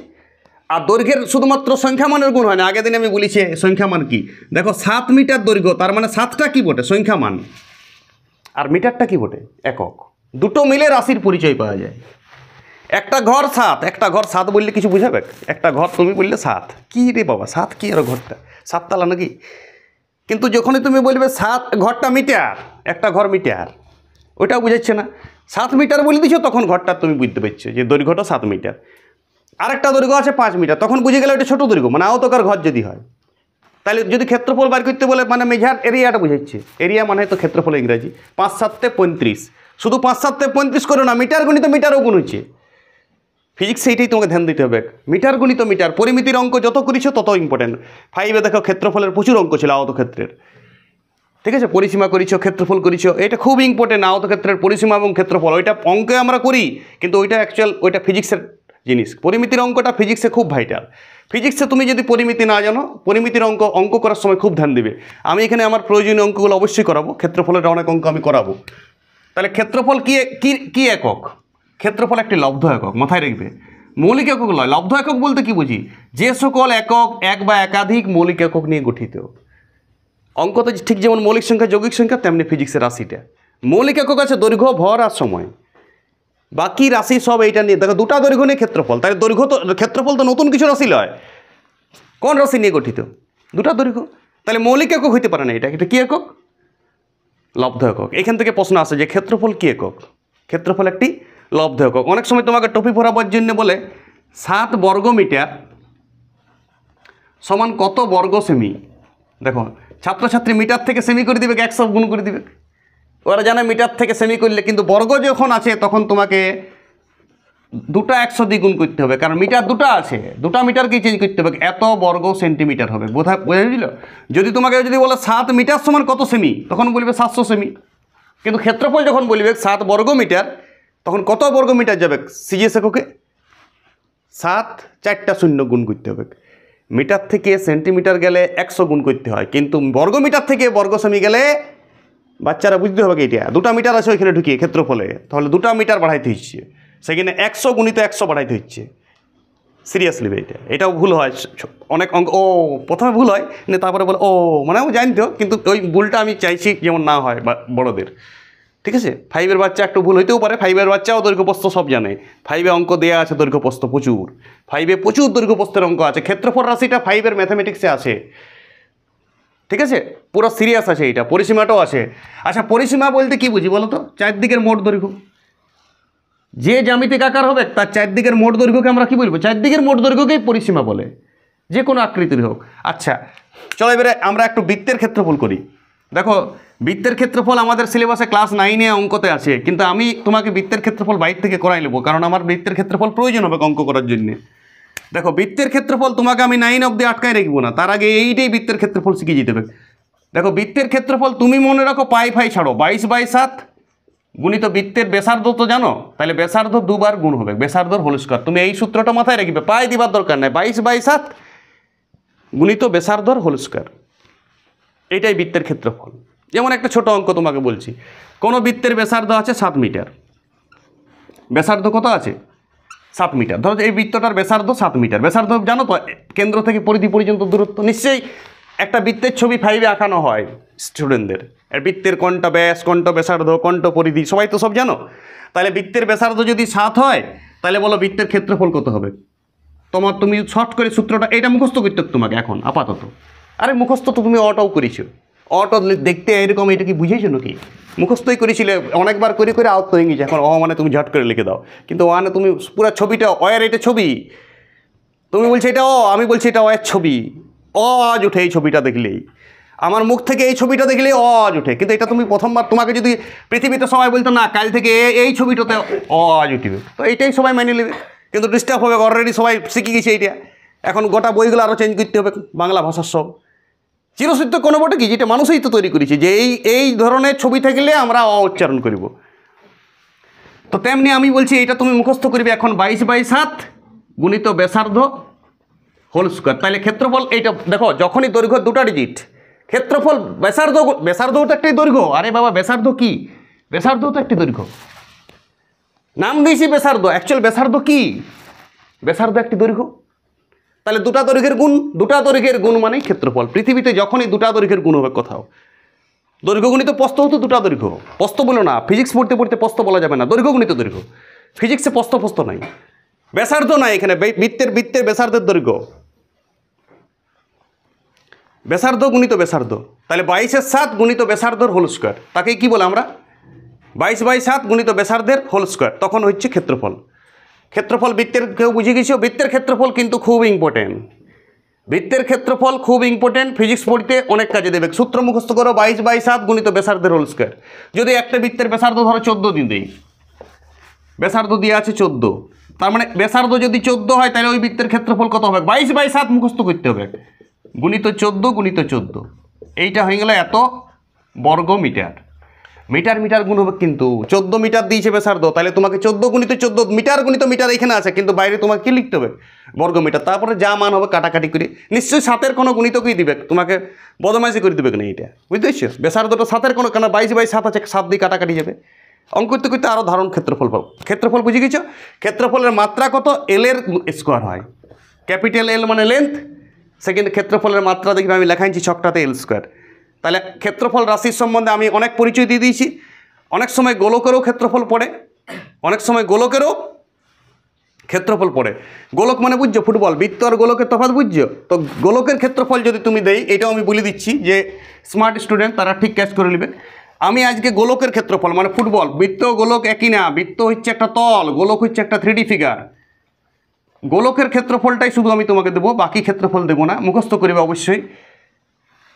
আর দৈর্ঘ্যের শুধুমাত্র সংখ্যামানের গুণ হয় না। আগের দিনে আমি বলেছি সংখ্যামান কি। দেখো 7 মিটার দৈর্ঘ্য, তার মানে 7টা কি বটে? সংখ্যামান। আর মিটারটা কি বটে? একক। দুটো মিলে রাশির পরিচয় পাওয়া যায়। একটা ঘর 7, একটা ঘর 7 বললে কিছু বুঝাবে? একটা ঘর তুমি বললে 7, কী রে বাবা 7 কি? আর ঘরটা 7 তালা নাকি? কিন্তু যখনই তুমি বলবে 7 ঘরটা মিটার, একটা ঘর মিটার, ওইটাও বুঝাচ্ছে না। 7 মিটার বলে দিচ্ছ, তখন ঘরটা তুমি বুঝতে পারছো যে দৈর্ঘ্যটা 7 মিটার। আরেকটা দৈর্ঘ্য আছে 5 মিটার, তখন বুঝে গেলে ওটা ছোটো দৈর্ঘ্য, মানে আয়তকার ঘর যদি হয়। তাহলে যদি ক্ষেত্রফল বার করতে বলে মানে মেঝার এরিয়াটা বুঝাচ্ছে। এরিয়া মানে তো ক্ষেত্রফল ইংরাজি। 5 7 35, শুধু 5 7 35 করো না, মিটার গণিত মিটারও গুণ হচ্ছে। ফিজিক্সে এইটাই তোমাকে ধ্যান দিতে হবে। মিটার গণিত মিটার, পরিমিতির অঙ্ক যত করেছো তত ইম্পর্টেন্ট। 5-এ দেখো ক্ষেত্রফলের প্রচুর অঙ্ক ছিল আয়তক্ষেত্রের, ঠিক আছে? পরিসীমা করেছো, ক্ষেত্রফল করেছো, এটা খুব ইম্পর্টেন্ট। আয়তক্ষেত্রের পরিসীমা এবং ক্ষেত্রফল, ওইটা অঙ্কে আমরা করি, কিন্তু ওইটা অ্যাকচুয়াল ওইটা ফিজিক্সের জিনিস। পরিমিতির অঙ্কটা ফিজিক্সে খুব ভাইটাল। ফিজিক্সে তুমি যদি পরিমিতি না জানো, পরিমিতির অঙ্ক করার সময় খুব ধ্যান দিবে। আমি এখানে আমার প্রয়োজনীয় অঙ্কগুলো অবশ্যই করাবো, ক্ষেত্রফলের অনেক অঙ্ক আমি করাবো। তাহলে ক্ষেত্রফল কি একক? ক্ষেত্রফল একটি লব্ধ একক, মাথায় রাখবে। মৌলিক একক নয়। লব্ধ একক বলতে কি বুঝি? যে সকল একক এক বা একাধিক মৌলিক একক নিয়ে গঠিত। অঙ্কতে ঠিক যেমন মৌলিক সংখ্যা যৌগিক সংখ্যা, তেমনি ফিজিক্সের রাশিটা মৌলিক একক আছে দৈর্ঘ্য, ভর আর সময়। বাকি রাশি সব এইটা নিয়ে। দেখো দুটা দৈর্ঘ্য নিয়ে ক্ষেত্রফল, তাহলে দৈর্ঘ্য তো ক্ষেত্রফল তো নতুন কিছু রাশি নয়। কোন রাশি নিয়ে গঠিত? দুটা দৈর্ঘ্য। তাহলে মৌলিক একক হইতে পারে না। এটা কি একক? লব্ধ একক। এখান থেকে প্রশ্ন আসে যে ক্ষেত্রফল কি একক? ক্ষেত্রফল একটি লব্ধ একক। অনেক সময় তোমাকে টপিক ভরাবার জন্য বলে 7 বর্গ মিটার সমান কত বর্গ সেমি। দেখো ছাত্রছাত্রী মিটার থেকে সেমি করে দিবে, 100 গুণ করে দিবে। ওরা জানে মিটার থেকে সেমি করলে, কিন্তু বর্গ যখন আছে তখন তোমাকে দুটা 100 দিয়ে গুণ করতে হবে, কারণ মিটার দুটা আছে, দুটা মিটারকেই চেঞ্জ করতে হবে। এত বর্গ সেন্টিমিটার হবে। বোঝা বুঝল? যদি তোমাকে যদি বলে 7 মিটার সমান কত সেমি, তখন বলবে 700 সেমি। কিন্তু ক্ষেত্রফল যখন বলবে 7 বর্গ মিটার, তখন কত বর্গ মিটার যাবে সিজিএস এককে? 7 4টা শূন্য গুণ করতে হবে। মিটার থেকে সেন্টিমিটার গেলে 100 গুণ করতে হয়, কিন্তু বর্গ মিটার থেকে বর্গ সেমি গেলে বাচ্চারা বুঝতে হবে কি এটা দুটা মিটার আছে ওইখানে ঢুকিয়ে ক্ষেত্রফলে, তাহলে দুটা মিটার বাড়াইতে হচ্ছে, সেখানে 100 গুণিত 100 বাড়াইতে হচ্ছে। সিরিয়াসলি এটাও ভুল হয় অনেক অঙ্ক। ও প্রথমে ভুল হয়, কিন্তু তারপরে বলে ও মানে আমি জানতো, কিন্তু ওই ভুলটা আমি চাইছি যেমন না হয় বড়দের। ঠিক আছে, 5-এর বাচ্চা একটু ভুল হইতেও পারে। 5-এর বাচ্চাও দৈর্ঘ্যপ্রস্থ সব জানে। 5-এ অঙ্ক দেওয়া আছে দৈর্ঘ্যপ্রস্থ প্রচুর। 5-এ প্রচুর দৈর্ঘ্যপ্রস্থের অঙ্ক আছে। ক্ষেত্রফল রাশিটা 5-এর ম্যাথামেটিক্সে আছে। ঠিক আছে, পুরো সিরিয়াস আছে এটা। পরিসীমাটাও আছে। আচ্ছা, পরিসীমা বলতে কি বুঝি বলো তো? চারদিকের মোট দৈর্ঘ্য। যে জ্যামিতিক আকার হবে তার চারদিকের মোট দৈর্ঘ্যকে আমরা কি বলবো? চারদিকের মোট দৈর্ঘ্যকেই পরিসীমা বলে, যে কোনো আকৃতির হোক। আচ্ছা চলো এবারে আমরা একটু বৃত্তের ক্ষেত্রফল করি। দেখো বৃত্তের ক্ষেত্রফল আমাদের সিলেবাসে ক্লাস 9-এ অঙ্কতে আছে, কিন্তু আমি তোমাকে বৃত্তের ক্ষেত্রফল বাইরে থেকে করাই নেবো, কারণ আমার বৃত্তের ক্ষেত্রফল প্রয়োজন হবে অঙ্ক করার জন্য। দেখো বৃত্তের ক্ষেত্রফল তোমাকে আমি 9 অবধি আটকায় রাখবো না, তার আগে এইটাই বৃত্তের ক্ষেত্রফল শিখে যেতে হবে। দেখো বৃত্তের ক্ষেত্রফল তুমি মনে রাখো, পাই ছাড়ো 22/7 গুণিত বৃত্তের ব্যাসার্ধ তো জানো, তাহলে ব্যাসার্ধ দুবার গুণ হবে, ব্যাসার্ধর হোল স্কয়ার। তুমি এই সূত্রটা মাথায় রাখবে, পাই দিবার দরকার নাই। 22/7 গুণিত ব্যাসার্ধর হোল স্কয়ার, এটাই বৃত্তের ক্ষেত্রফল। যেমন একটা ছোট অঙ্ক তোমাকে বলছি, কোনো বৃত্তের ব্যাসার্ধ আছে 7 মিটার। ব্যাসার্ধ কত আছে? 7 মিটার। ধরো এই বৃত্তটার ব্যাসার্ধ 7 মিটার। ব্যাসার্ধ জানো তো, কেন্দ্র থেকে পরিধি পর্যন্ত দূরত্ব। নিশ্চয়ই একটা বৃত্তের ছবি 5-এ আঁকানো হয় স্টুডেন্টদের। আর বৃত্তের কোনটা ব্যাস, কোনটা ব্যাসার্ধ, কোনটা পরিধি সবাই তো সব জানো। তাহলে বৃত্তের ব্যাসার্ধ যদি 7 হয়, তাহলে বলো বৃত্তের ক্ষেত্রফল কত হবে? তুমি শর্ট করে সূত্রটা এটা মুখস্থ করতে তোমাকে এখন আপাতত। আরে মুখস্থ তো তুমি অটাও করেছো, অটো দেখতে এরকম, এটা কি বুঝেছো নাকি? মুখস্থই করেছিলে অনেকবার করে করে আউট হয়ে গেছে। এখন মানে তুমি ঝট করে লিখে দাও, কিন্তু মানে তুমি পুরো ছবিটা অয়ের, এটা ছবি, তুমি বলছো এটা আমি বলছি এটা অয়ের ছবি। আজ উঠে এই ছবিটা দেখলেই, আমার মুখ থেকে এই ছবিটা দেখলেই আজ উঠে। কিন্তু এটা তুমি প্রথমবার, তোমাকে যদি পৃথিবীতে সবাই বলতো না কাল থেকে এই ছবিটাতে আজ উঠবে, তো এইটাই সবাই মেনে নেবে, কিন্তু ডিস্টার্ব হবে। অলরেডি সবাই শিখে গেছে এইটা। এখন গোটা বইগুলো আরও চেঞ্জ করতে হবে, বাংলা ভাষার সব। চিরসত্য কোনো বটে কি, যেটা মানুষই তো তৈরি করেছে, যে এই ধরনের ছবি থাকলে আমরা উচ্চারণ করব। তো তেমনি আমি বলছি এটা তুমি মুখস্থ করবে এখন, 22/7 গুণিত ব্যাসার্ধ হোল স্কয়ার। তাহলে ক্ষেত্রফল এইটা দেখো, যখনই দৈর্ঘ্য দুটা ডিজিট, ক্ষেত্রফল ব্যাসার্ধও তো একটি দৈর্ঘ্য। আরে বাবা ব্যাসার্ধ কি? ব্যাসার্ধও তো একটি দৈর্ঘ্য। নাম দিয়েছি ব্যাসার্ধ, অ্যাকচুয়াল ব্যাসার্ধ কি? ব্যাসার্ধ একটি দৈর্ঘ্য। তাহলে দুটা দৈর্ঘ্যের গুণ মানেই ক্ষেত্রফল। পৃথিবীতে যখনই দুটা দৈর্ঘ্যের গুণ হবে কোথাও, দৈর্ঘ্য গুণিত প্রস্থ হতো দুটা দৈর্ঘ্য। প্রস্থ বলো না, ফিজিক্স পড়তে প্রস্থ বলা যাবে না, দৈর্ঘ্য গুণিত দৈর্ঘ্য। ফিজিক্সে প্রস্থ নাই, ব্যাসার্ধ নাই এখানে। বৃত্তের ব্যাসার্ধের দৈর্ঘ্য, ব্যাসার্ধ গুণিত ব্যাসার্ধ। তাহলে 22/7 গুণিত ব্যাসার্ধর হোল স্কয়ার, তাকেই কি বলে আমরা? 22/7 গুণিত ব্যাসার্ধের হোল স্কয়ার, তখন হচ্ছে ক্ষেত্রফল। ক্ষেত্রফল বৃত্তের কেউ বুঝে গেছো? বৃত্তের ক্ষেত্রফল কিন্তু খুব ইম্পর্টেন্ট। বৃত্তের ক্ষেত্রফল খুব ইম্পর্টেন্ট, ফিজিক্স পড়তে অনেক কাজে দেবে। সূত্র মুখস্থ করো, 22/7 গুণিত ব্যাসার্ধের হোল স্কয়ার। যদি একটা বৃত্তের ব্যাসার্ধ ধরো 14 দিন দেই, ব্যাসার্ধ দিয়ে আছে 14, তার মানে ব্যাসার্ধ যদি 14 হয়, তাহলে ওই বৃত্তের ক্ষেত্রফল কত হবে? 22/7 মুখস্থ করতে হবে, গুণিত 14 গুণিত 14। এইটা হয়ে গেল এত বর্গ মিটার। মিটার গুণ হবে, কিন্তু 14 মিটার দিয়েছে ব্যাসার্ধ, তাহলে তোমাকে 14 গুণিত 14 মিটার গুণিত মিটার এখানে আছে, কিন্তু বাইরে তোমাকে কি লিখতে হবে? বর্গ মিটার। তারপরে যা মান হবে কাটাকাটি করে, নিশ্চয়ই 7-এর কোনো গুণিতকই দিবে, তোমাকে বদমাইশি করে দিবে না। এইটা বুঝতে পারছো? ব্যাসার্ধটা 7-এর কোনো, কেন 22/7 আছে, 7 দিয়ে কাটাকাটি যাবে। অঙ্ক করতে করতে আরও ধারণ ক্ষেত্রফল পাবো। ক্ষেত্রফল বুঝে গেছো? ক্ষেত্রফলের মাত্রা কত? এল এর স্কোয়ার হয়। ক্যাপিটাল এল মানে লেন্থ, সেকেন্ড ক্ষেত্রফলের মাত্রা দেখবে আমি লেখাইছি ছকটাতে এল স্কোয়ার। তাহলে ক্ষেত্রফল রাশির সম্বন্ধে আমি অনেক পরিচয় দিয়ে দিয়েছি। অনেক সময় গোলকেরও ক্ষেত্রফল পড়ে, অনেক সময় গোলকেরও ক্ষেত্রফল পড়ে। গোলক মানে বুঝছো ফুটবল, বৃত্ত আর গোলকের তফাৎ বুঝছো? তো গোলকের ক্ষেত্রফল যদি তুমি দেই, এটাও আমি বলে দিচ্ছি যে স্মার্ট স্টুডেন্ট তারা ঠিক ক্যাচ করে নেবে। আমি আজকে গোলকের ক্ষেত্রফল মানে ফুটবল, বৃত্ত গোলক একই না, বৃত্ত হচ্ছে একটা তল, গোলক হচ্ছে একটা 3D ফিগার। গোলকের ক্ষেত্রফলটাই শুধু আমি তোমাকে দেবো, বাকি ক্ষেত্রফল দেবো না, মুখস্থ করবে অবশ্যই।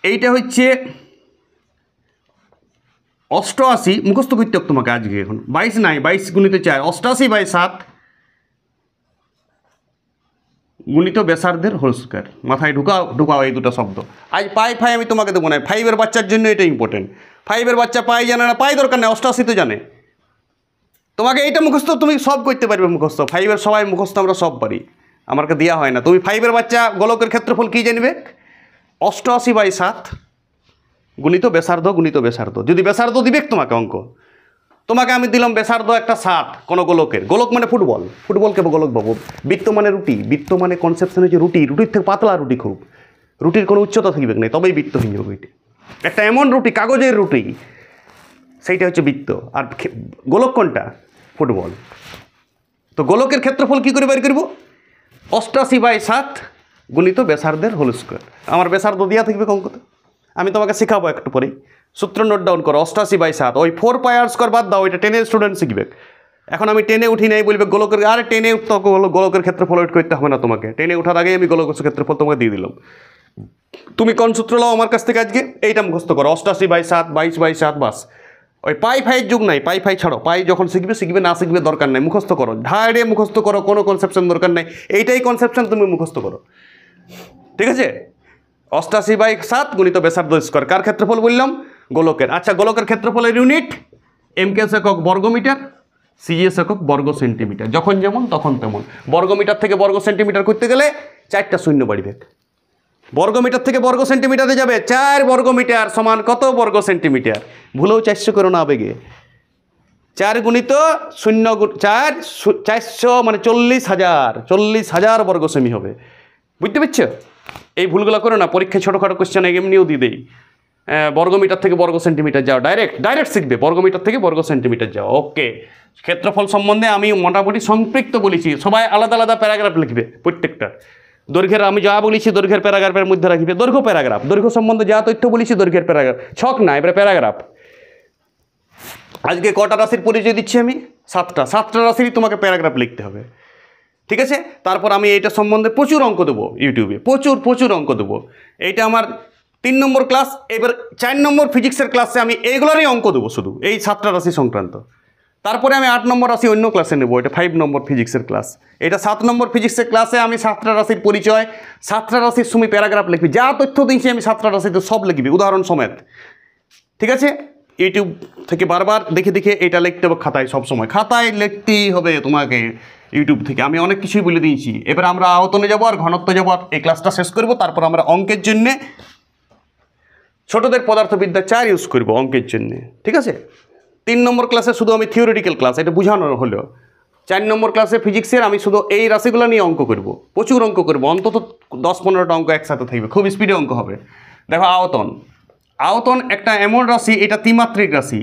এইটা হচ্ছে 88, মুখস্থ করতে হবে তোমাকে আজকে। এখন 22 নাই, 22 গুণিত 4, 88/7 গুণিত ব্যাসার্ধের হোল স্কোয়ার। মাথায় ঢুকাও এই দুটো শব্দ। আজ পাই ফাই আমি তোমাকে দেবো না, 5-এর বাচ্চার জন্য এটা ইম্পর্টেন্ট। 5-এর বাচ্চা পাই জানে না, পাই দরকার নেই, 88 তো জানে। তোমাকে এইটা মুখস্থ তুমি সব করতে পারবে মুখস্থ। 5-এর সবাই মুখস্থ আমরা সব পারি, আমাকে দেওয়া হয় না। তুমি 5-এর বাচ্চা গোলকের ক্ষেত্রফল কী জানবে? 88/7 গুণিত ব্যাসার্ধ গুণিত ব্যাসার্ধ। যদি ব্যাসার্ধ দিবে তোমাকে অঙ্ক, তোমাকে আমি দিলাম ব্যাসার্ধ একটা 60 কোনো গোলকের। গোলক মানে ফুটবল, ফুটবলকে গোলক পাবো। বৃত্ত মানে রুটি, বৃত্ত মানে কনসেপশন হচ্ছে রুটি, রুটির থেকে পাতলা রুটি, খুব রুটির কোনো উচ্চতা থাকবে না, তবেই বৃত্ত হয়ে যাবে। ওইটি একটা এমন রুটি, কাগজের রুটি, সেইটা হচ্ছে বৃত্ত। আর গোলক কোনটা? ফুটবল। তো গোলকের ক্ষেত্রফল কী করে বের করব? 88/7 গুণিত ব্যাসার্ধের হোল স্কোয়ার। আমার ব্যাসার্ধ দেওয়া থাকবে অঙ্কতে, আমি তোমাকে শেখাবো একটু পরেই। সূত্র নোট ডাউন করো, 88/7। ওই 4πr² বাদ দাও, ওইটা 10-এর স্টুডেন্ট শিখবে। এখন আমি 10-এ উঠি নাই বলবে গোলকের, আরে 10-এ উঠতে গোলকের ক্ষেত্রফল ওয়েট করতে হবে না তোমাকে। 10-এ ওঠার আগেই আমি গোলকের ক্ষেত্রফল তোমাকে দিয়ে দিলাম। তুমি কোন সূত্র লাও আমার কাছ থেকে আজকে? এইটা মুখস্থ করো, 88/7, 22/7, বাস। ওই পাই ফাইয়ের যুগ নাই, পাই ফাই ছাড়ো। পাই যখন শিখবে না শিখবে দরকার নাই, মুখস্থ করো, ঢাড়ে মুখস্থ করো, কোনো কনসেপশন দরকার নাই। এইটাই কনসেপশন, তুমি মুখস্থ করো, ঠিক আছে? 88/7 গুণিত ব্যাসার্ধ স্কোয়ার। কার ক্ষেত্রফল বললাম? গোলকের। আচ্ছা, গোলকের ক্ষেত্রফলের ইউনিট এমকেএস একক বর্গমিটার, সিজিএস একক বর্গ সেন্টিমিটার। যখন যেমন তখন তেমন। বর্গমিটার থেকে বর্গ সেন্টিমিটার করতে গেলে 4টা শূন্য বাড়িবে। বর্গমিটার থেকে বর্গ সেন্টিমিটারে যাবে, 4 বর্গমিটার সমান কত বর্গ সেন্টিমিটার? ভুলেও 400 করো না আবেগে। 4 গুণিত 0 400 মানে 40,000 বর্গ সেমি হবে। বুঝতে পারছো? এই ভুলগুলো করো না, পরীক্ষায় ছোটোখাটো কোশ্চেন এমনিও দিয়ে দেই। বর্গমিটার থেকে বর্গ সেন্টিমিটার যাও, ডাইরেক্ট শিখবে, বর্গমিটার থেকে বর্গ সেন্টিমিটার যাও। ওকে, ক্ষেত্রফল সম্বন্ধে আমি মোটামুটি সম্পৃক্ত বলেছি। সবাই আলাদা আলাদা প্যারাগ্রাফ লিখবে প্রত্যেকটা। দৈর্ঘ্যের আমি যা বলেছি দৈর্ঘ্যের প্যারাগ্রাফের মধ্যে রাখবে। দৈর্ঘ্য প্যারাগ্রাফ, দৈর্ঘ্য সম্বন্ধে যা তথ্য বলেছি দৈর্ঘ্যের প্যারাগ্রাফ, ছক না, এবারে প্যারাগ্রাফ। আজকে কটা রাশির পরিচয় দিচ্ছি আমি? 7টা রাশিরই তোমাকে প্যারাগ্রাফ লিখতে হবে, ঠিক আছে? তারপর আমি এইটা সম্বন্ধে প্রচুর অঙ্ক দেবো ইউটিউবে, প্রচুর অঙ্ক দেবো। এইটা আমার 3 নম্বর ক্লাস। এবার 4 নম্বর ফিজিক্সের ক্লাসে আমি এইগুলোরই অঙ্ক দেবো, শুধু এই 7টা রাশি সংক্রান্ত। তারপরে আমি 8 নম্বর রাশি অন্য ক্লাসে নেবো, এটা 5 নম্বর ফিজিক্সের ক্লাস। এটা 7 নম্বর ফিজিক্সের ক্লাসে আমি 7টা রাশির পরিচয়, 7টা রাশির সময় প্যারাগ্রাফ লিখবি। যা তথ্য দিয়েছি আমি 7টা রাশিতে সব লিখবি, উদাহরণ সমেত, ঠিক আছে? ইউটিউব থেকে বারবার দেখে দেখে এটা লিখতে হবে খাতায়, সবসময় খাতায় লিখতেই হবে তোমাকে। ইউটিউব থেকে আমি অনেক কিছুই বলে দিয়েছি। এবার আমরা আয়তনে যাবো আর ঘনত্ব যাবো, আর এই ক্লাসটা শেষ করবো। তারপর আমরা অঙ্কের জন্যে ছোটদের পদার্থবিদ্যা 4 ইউজ করবো অঙ্কের জন্যে, ঠিক আছে? 3 নম্বর ক্লাসে শুধু আমি থিওরিটিক্যাল ক্লাস, এটা বোঝানো হলো। 4 নম্বর ক্লাসে ফিজিক্সের আমি শুধু এই রাশিগুলো নিয়ে অঙ্ক করব, প্রচুর অঙ্ক করব, অন্তত 10-15টা অঙ্ক একসাথে থাকবে, খুব স্পিডে অঙ্ক হবে। দেখো, আয়তন একটা এমন রাশি, এটা ত্রিমাত্রিক রাশি।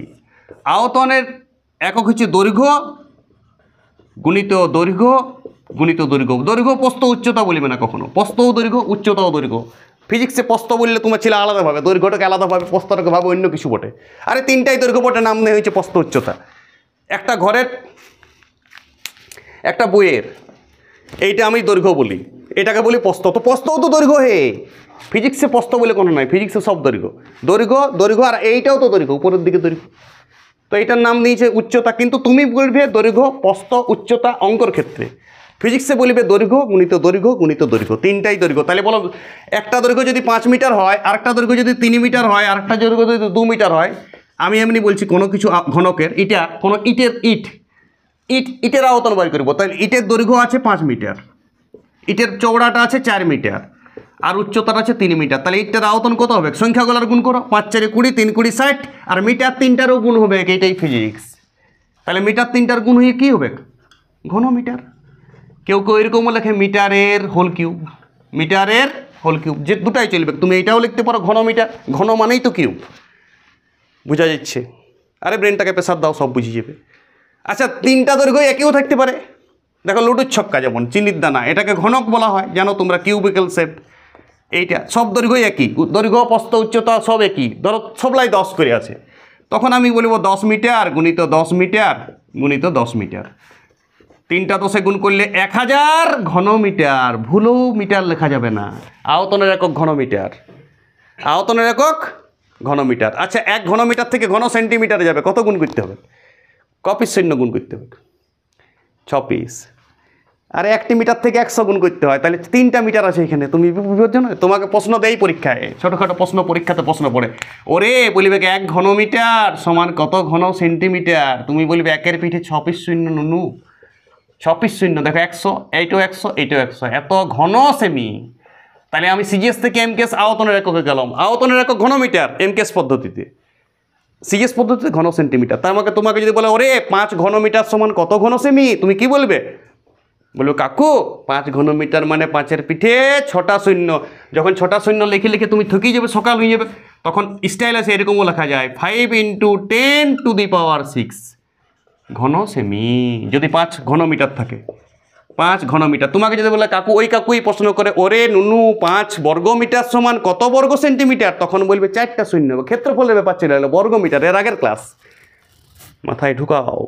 আয়তনের একক হচ্ছে দৈর্ঘ্য গুণিত দৈর্ঘ্য গুণিত দৈর্ঘ্য। দৈর্ঘ্য প্রস্থ উচ্চতা বলবে না কখনো, প্রস্থও দৈর্ঘ্য উচ্চতাও দৈর্ঘ্য। ফিজিক্সে প্রস্থ বললে তোমার ছিল আলাদাভাবে, দৈর্ঘ্যটাকে আলাদাভাবে, প্রস্থটাকে ভাবে অন্য কিছু বটে। আরে 3টাই দৈর্ঘ্য বটে, নাম নেই হয়েছে প্রস্থ উচ্চতা। একটা ঘরের, একটা বইয়ের, এইটা আমি দৈর্ঘ্য বলি, এটাকে বলি প্রস্থ। তো প্রস্থও তো দৈর্ঘ্য হে, ফিজিক্সে প্রস্থ বলে কোনো নাই, ফিজিক্সে সব দৈর্ঘ্য। আর এইটাও তো দৈর্ঘ্য, উপরের দিকে দৈর্ঘ্য। তো এইটার নাম দিয়েছে উচ্চতা। কিন্তু তুমি বলবে দৈর্ঘ্য, প্রস্থ, উচ্চতা অঙ্কর ক্ষেত্রে। ফিজিক্সে বলবে দৈর্ঘ্য গুণিত দৈর্ঘ্য গুণিত দৈর্ঘ্য, 3টাই দৈর্ঘ্য। তাহলে বলো, একটা দৈর্ঘ্য যদি 5 মিটার হয়, আরেকটা দৈর্ঘ্য যদি 3 মিটার হয়, আরেকটা দৈর্ঘ্য যদি 2 মিটার হয়। আমি এমনি বলছি, কোনো কিছু ঘনকের, এটা কোনো ইটের আয়তন বার করবো। তাহলে ইটের দৈর্ঘ্য আছে 5 মিটার, ইটের চওড়াটা আছে 4 মিটার, আর উচ্চতাটা আছে 3 মিটার। তাহলে ইটের আয়তন কত হবে? সংখ্যাগুলোর গুণ করো, 5 4 20, 3 20 60, আর মিটার 3টারও গুণ হবে। এইটাই ফিজিক্স। তাহলে মিটার তিনটার গুণ হয়ে কী হবে? ঘনমিটার। কেউ কেউ এরকমও লেখে মিটারের হোল কিউব, মিটারের হোল কিউব, যে দুটাই চলবে। তুমি এটাও লিখতে পারো ঘনমিটার, ঘন মানেই তো কিউব। বোঝা যাচ্ছে? আরে ব্রেনটাকে প্রেসার দাও, সব বুঝে যাবে। আচ্ছা, তিনটা দৈর্ঘ্য একইও থাকতে পারে। দেখো লুডুর ছক্কা যেমন, চিনির দানা, এটাকে ঘনক বলা হয়, জানো তোমরা, কিউবিক্যাল শেপ। এইটা সব দৈর্ঘ্যই একই, দৈর্ঘ্য প্রস্থ উচ্চতা সব একই, ধরো সবলাই 10 করে আছে, তখন আমি বলবো 10 মিটার গুণিত 10 মিটার গুণিত 10 মিটার। তিনটা 10-এ গুণ করলে 1000 ঘনমিটার। ভুলেও মিটার লেখা যাবে না, আয়তনের একক ঘনমিটার, আয়তনের একক ঘনমিটার। আচ্ছা, 1 ঘনমিটার থেকে ঘন সেন্টিমিটারে যাবে, কত গুণ করতে হবে? কপিস শূন্য গুণ করতে হবে, 6 পিস। আর 1টি মিটার থেকে 100 গুণ করতে হয়, তাহলে 3টা মিটার আছে এখানে। তুমি বুঝছো না? তোমাকে প্রশ্ন দেই পরীক্ষায়, ছোটোখাটো প্রশ্ন, পরীক্ষাতে প্রশ্ন পড়ে, ওরে বলবে 1 ঘনমিটার সমান কত ঘন সেন্টিমিটার, তুমি বলবে 1-এর পিঠে 6 পিস শূন্য, নুনু 6 পিস শূন্য। দেখো 100, এইটাও 100, এইটাও 100, এত ঘন সেমি। তাহলে আমি সিজিএস থেকে এমকেএস আয়তনের এককে গেলাম, আয়তনের একক ঘনমিটার এমকেএস পদ্ধতিতে, সিজিএস পদ্ধতিতে ঘন সেন্টিমিটার। তার মানে তোমাকে যদি বলে ওরে 5 ঘনমিটার সমান কত ঘন সেমি, তুমি কি বলবে? বলবো কাকু 5 ঘনমিটার মানে 5-এর পিঠে 6টা শূন্য। যখন 6টা শূন্য লিখে লিখে তুমি থকিয়ে যাবে, সকাল হয়ে যাবে, তখন স্টাইল আছে এরকমও লেখা যায় 5 × 10⁶ ঘন সেমি, যদি 5 ঘনমিটার থাকে। 5 ঘনমিটার। তোমাকে যদি বলে কাকু, ওই কাকুই প্রশ্ন করে ওরে নুনু 5 বর্গমিটার সমান কত বর্গ সেন্টিমিটার, তখন বলবে 4টা শূন্য। ক্ষেত্রফলের ব্যাপার চলে এলো, বর্গমিটার, এর আগের ক্লাস মাথায় ঢুকাও,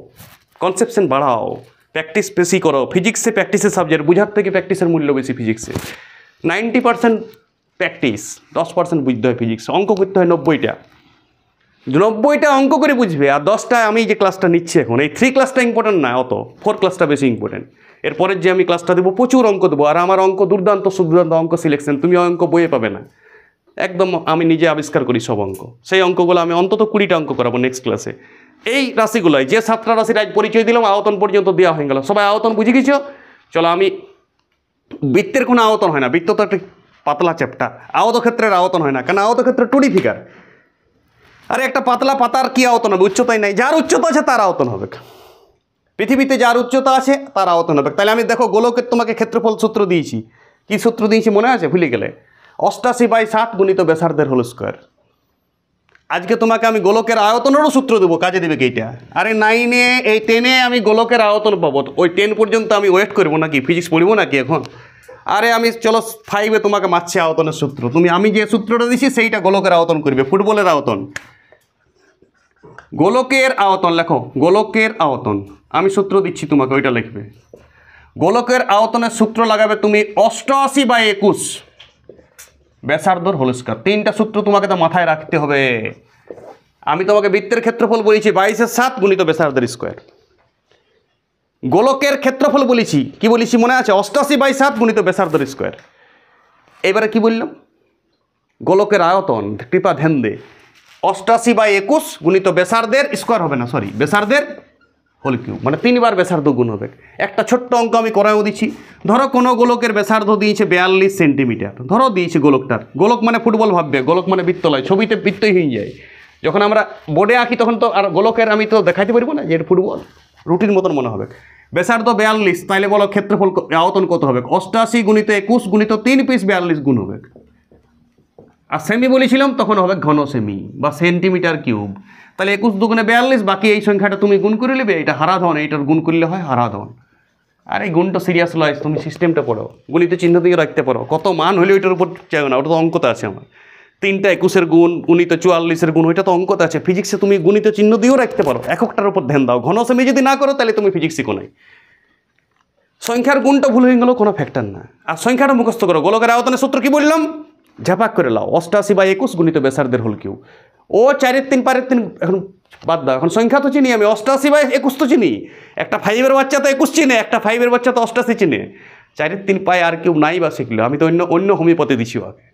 কনসেপশন বাড়াও, প্র্যাকটিস বেশি করো। ফিজিক্সে প্র্যাকটিসের সাবজেক্ট, বুঝার থেকে প্র্যাকটিসের মূল্য বেশি ফিজিক্সে। 90% প্র্যাকটিস, 10% বুঝতে হয় ফিজিক্স। অঙ্ক করতে হয় 90টা অঙ্ক করে বুঝবে, আর 10টা আমি যে ক্লাসটা নিচ্ছি এখন, এই 3 ক্লাসটা ইম্পর্টেন্ট না অত, 4 ক্লাসটা বেশি ইম্পর্টেন্ট। এরপরের যে আমি ক্লাসটা দেবো প্রচুর অঙ্ক দেবো, আর আমার অঙ্ক দুর্দান্ত সুদুর্দান্ত অঙ্ক সিলেকশন, তুমি অঙ্ক বইয়ে পাবে না, একদম আমি নিজে আবিষ্কার করি সব অঙ্ক। সেই অঙ্কগুলো আমি অন্তত 20টা অঙ্ক করাবো নেক্সট ক্লাসে। এই রাশিগুলোই, যে 7টা রাশির আজ পরিচয় দিলাম, আয়তন পর্যন্ত দেওয়া হয়ে গেল। সবাই আয়তন বুঝে গেছো? চলো, আমি বৃত্তের কোনো আয়তন হয় না, বৃত্ত তো একটা পাতলা চ্যাপ্টা। আয়তক্ষেত্রের আয়তন হয় না, কারণ আয়তক্ষেত্রে 2D ফিগার। আরে একটা পাতলা পাতার কি আয়তন হবে? উচ্চতাই নাই, যার উচ্চতা আছে তার আয়তন হবে। পৃথিবীতে যার উচ্চতা আছে তার আয়তন হবে। তাহলে আমি দেখো গোলকের তোমাকে ক্ষেত্রফল সূত্র দিয়েছি, কি সূত্র দিয়েছি মনে আছে? ভুলে গেলে? 88/7 গুণিত ব্যাসার্ধের হোল স্কোয়ার। আজকে তোমাকে আমি গোলকের আয়তনেরও সূত্র দেবো, কাজে দেবে এইটা। আরে 9-এ, এই 10-এ আমি গোলকের আয়তন পাবো, ওই 10 পর্যন্ত আমি ওয়েট করবো নাকি? ফিজিক্স পড়বো নাকি এখন? আরে আমি চলো 5-এ তোমাকে মারছি আয়তনের সূত্র, তুমি আমি যে সূত্রটা দিচ্ছি সেইটা গোলকের আয়তন করবে। ফুটবলের আয়তন, গোলকের আয়তন লেখো, গোলকের আয়তন আমি সূত্র দিচ্ছি তোমাকে, ওইটা লিখবে। গোলকের আয়তনের সূত্র লাগাবে তুমি 88/21 ব্যাসার্ধর হোল স্কয়ার। 3টা সূত্র তোমাকে তো মাথায় রাখতে হবে। আমি তোমাকে বৃত্তের ক্ষেত্রফল বলেছি 22/7 গুণিত ব্যাসার্ধের স্কোয়ার। গোলকের ক্ষেত্রফল বলেছি, কি বলেছি মনে আছে? 88/7 গুণিত ব্যাসার্ধর স্কোয়ার। এবারে কি বললাম? গোলকের আয়তন, কৃপা ধ্যান দে, 88/21 গুণিত ব্যাসার্ধের স্কোয়ার হবে না, সরি, ব্যাসার্ধের হোল কিউব, মানে 3 বার ব্যাসার্ধ গুণ হবে। একটা ছোট্ট অঙ্ক আমি করাও দিচ্ছি। ধরো কোনো গোলকের ব্যাসার্ধ দিয়েছে 42 সেন্টিমিটার, ধরো দিয়েছে গোলকটার। গোলক মানে ফুটবল ভাববে, গোলক মানে বৃত্তলয়, ছবিতে বৃত্তই হয়ে যায়। যখন আমরা বোর্ডে আঁকি তখন তো আর গোলকের আমি তো দেখাইতে পারবো না যে এটা ফুটবল, রুটির মতন মনে হবে। ব্যাসার্ধ 42, তাইলে বলো ক্ষেত্রফল আয়তন কত হবে? 88 গুণিত 21 গুণিত 3 পিস 42 গুণ হবে। আর সেমি বলেছিলাম তখন হবে ঘন সেমি বা সেন্টিমিটার কিউব। তাহলে 21 দুগুণে 42, বাকি এই সংখ্যাটা তুমি গুণ করে নেবে, এটা হারাধন, এইটার গুণ করলে হয় হারাধন। আর এই গুণটা সিরিয়াস লয়, তুমি সিস্টেমটা পড়ো, গুণিত চিহ্ন দিয়ে রাখতে পারো, কত মান হলে ওইটার উপর চাই না, ওটা তো অঙ্কতে আছে আমার। 3টা 21-এর গুণ, গুণিত 44-এর গুণ, ওইটা তো অঙ্কতে আছে। ফিজিক্সে তুমি গুণিত চিহ্ন দিয়েও রাখতে পারো, এককটার উপর ধ্যান দাও। ঘন সেমি যদি না করো তাহলে তুমি ফিজিক্স শিখো নাই। সংখ্যার গুণটা ভুল হয়ে গেলেও কোনো ফ্যাক্টর না, আর সংখ্যাটা মুখস্থ করো। গোলকের আয়তনের সূত্র কি বললাম? ঝাপাক করে লাও, 88/21 গুণিত ব্যাসার্ধের হোল কিউব। ও 4-3 5-3 এখন বাদ দাও, এখন সংখ্যা তো চিনি আমি, 88/21 তো চিনি। একটা 5-এর বাচ্চা তো 21 চিনে, একটা 5-এর বাচ্চা তো 88 চিনে। 4-3 পাই আর কিউব নাই বা শিখলে, আমি তো অন্য হোমিওপ্যাথি দিচ্ছি আগে।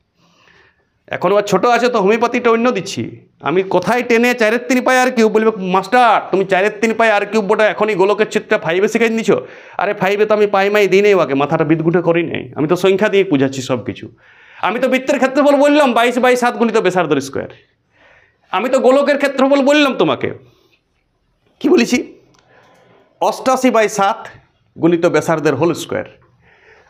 এখন আবার ছোটো আছে তো হোমিওপ্যাথিটা অন্য দিচ্ছি। আমি কোথায় টেনে 4-3 পাই আর কিউব বলবে, মাস্টার তুমি 4-3 পাই আর কিউব বোটা এখনই গোলকের চিত্রটা 5-এ শিখাই দিচ্ছ। আরে 5-এ তো আমি পাই মাই দিই নেই, ওকে মাথাটা বিদগুটে করি নেই, আমি তো সংখ্যা দিয়ে বুঝাচ্ছি সব কিছু। আমি তো বৃত্তের ক্ষেত্রফল বললাম 22/7 গুণিত ব্যাসার্ধের স্কোয়ার। আমি তো গোলকের ক্ষেত্রফল বললাম তোমাকে, কি বলেছি? 88/7 গুণিত ব্যাসার্ধের হোল স্কোয়ার।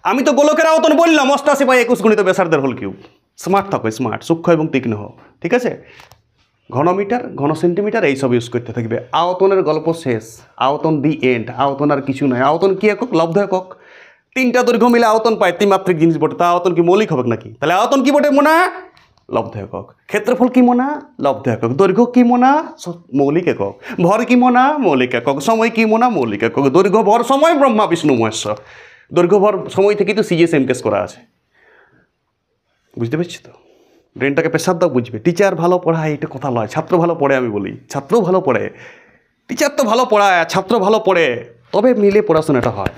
আমি তো গোলকের আয়তন বললাম 88/21 গুণিত ব্যাসার্ধের হোল কিউব। স্মার্ট থাকো, স্মার্ট, সূক্ষ্ম এবং তীক্ষ্ণ হও, ঠিক আছে? ঘনমিটার, ঘন সেন্টিমিটার এইসব ইউজ করতে থাকবে। আয়তনের গল্প শেষ, আয়তন দি এন্ড, আয়তন আর কিছু নয়। আয়তন কি একক? লব্ধ একক। 3টা দৈর্ঘ্য মিলে আয়তন পায়, ত্রিমাত্রিক জিনিস বটে। তা আয়তন কি মৌলিক হবে নাকি? তাহলে আয়তন কি বটে মোনা? লব্ধ একক। ক্ষেত্রফল কি মোনা? লব্ধ একক। দৈর্ঘ্য কি মোনা? মৌলিক একক। ভর কি মোনা? মৌলিক একক। সময় কি মোনা? মৌলিক একক। দৈর্ঘ্য ভর সময় ব্রহ্মা বিষ্ণু মহেশ্বর। দৈর্ঘ্য ভর সময় থেকেই তো সিজিএস এমকেস করা আছে, বুঝতে পারছি তো? ব্রেনটাকে প্রেশার দাও, বুঝবে। টিচার ভালো পড়ায় এটা কথা নয়, ছাত্র ভালো পড়ে। আমি বলি ছাত্র ভালো পড়ে, টিচার তো ভালো পড়ায়, ছাত্র ভালো পড়ে, তবে মিলে পড়াশোনাটা হয়।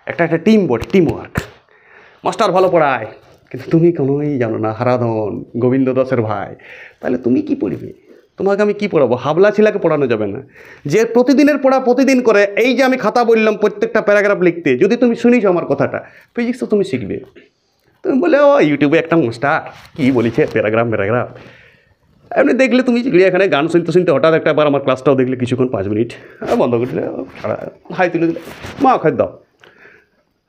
একটা টিম বটে, টিম ওয়ার্ক। মাস্টার ভালো পড়ায়, কিন্তু তুমি কোনোই জানো না, হারাধন গোবিন্দ দাসের ভাই, তাহলে তুমি কি পড়বে? তোমাকে আমি কি পড়াবো? হাবলা ছিলাকে পড়ানো যাবে না। যে প্রতিদিনের পড়া প্রতিদিন করে, এই যে আমি খাতা বললাম প্রত্যেকটা প্যারাগ্রাফ লিখতে, যদি তুমি শুনিস আমার কথাটা, ফিজিক্স তো তুমি শিখবে। তুমি বলে ও ইউটিউবে একটা মাস্টার কী বলেছে, প্যারাগ্রাফ। এমনি দেখলে তুমি এখানে গান শুনতে শুনতে হঠাৎ একটা বার আমার ক্লাসটাও দেখলে কিছুক্ষণ 5 মিনিট বন্ধ করে দিলে, হাই তুলে দিলে, মা খাদ্য দাও।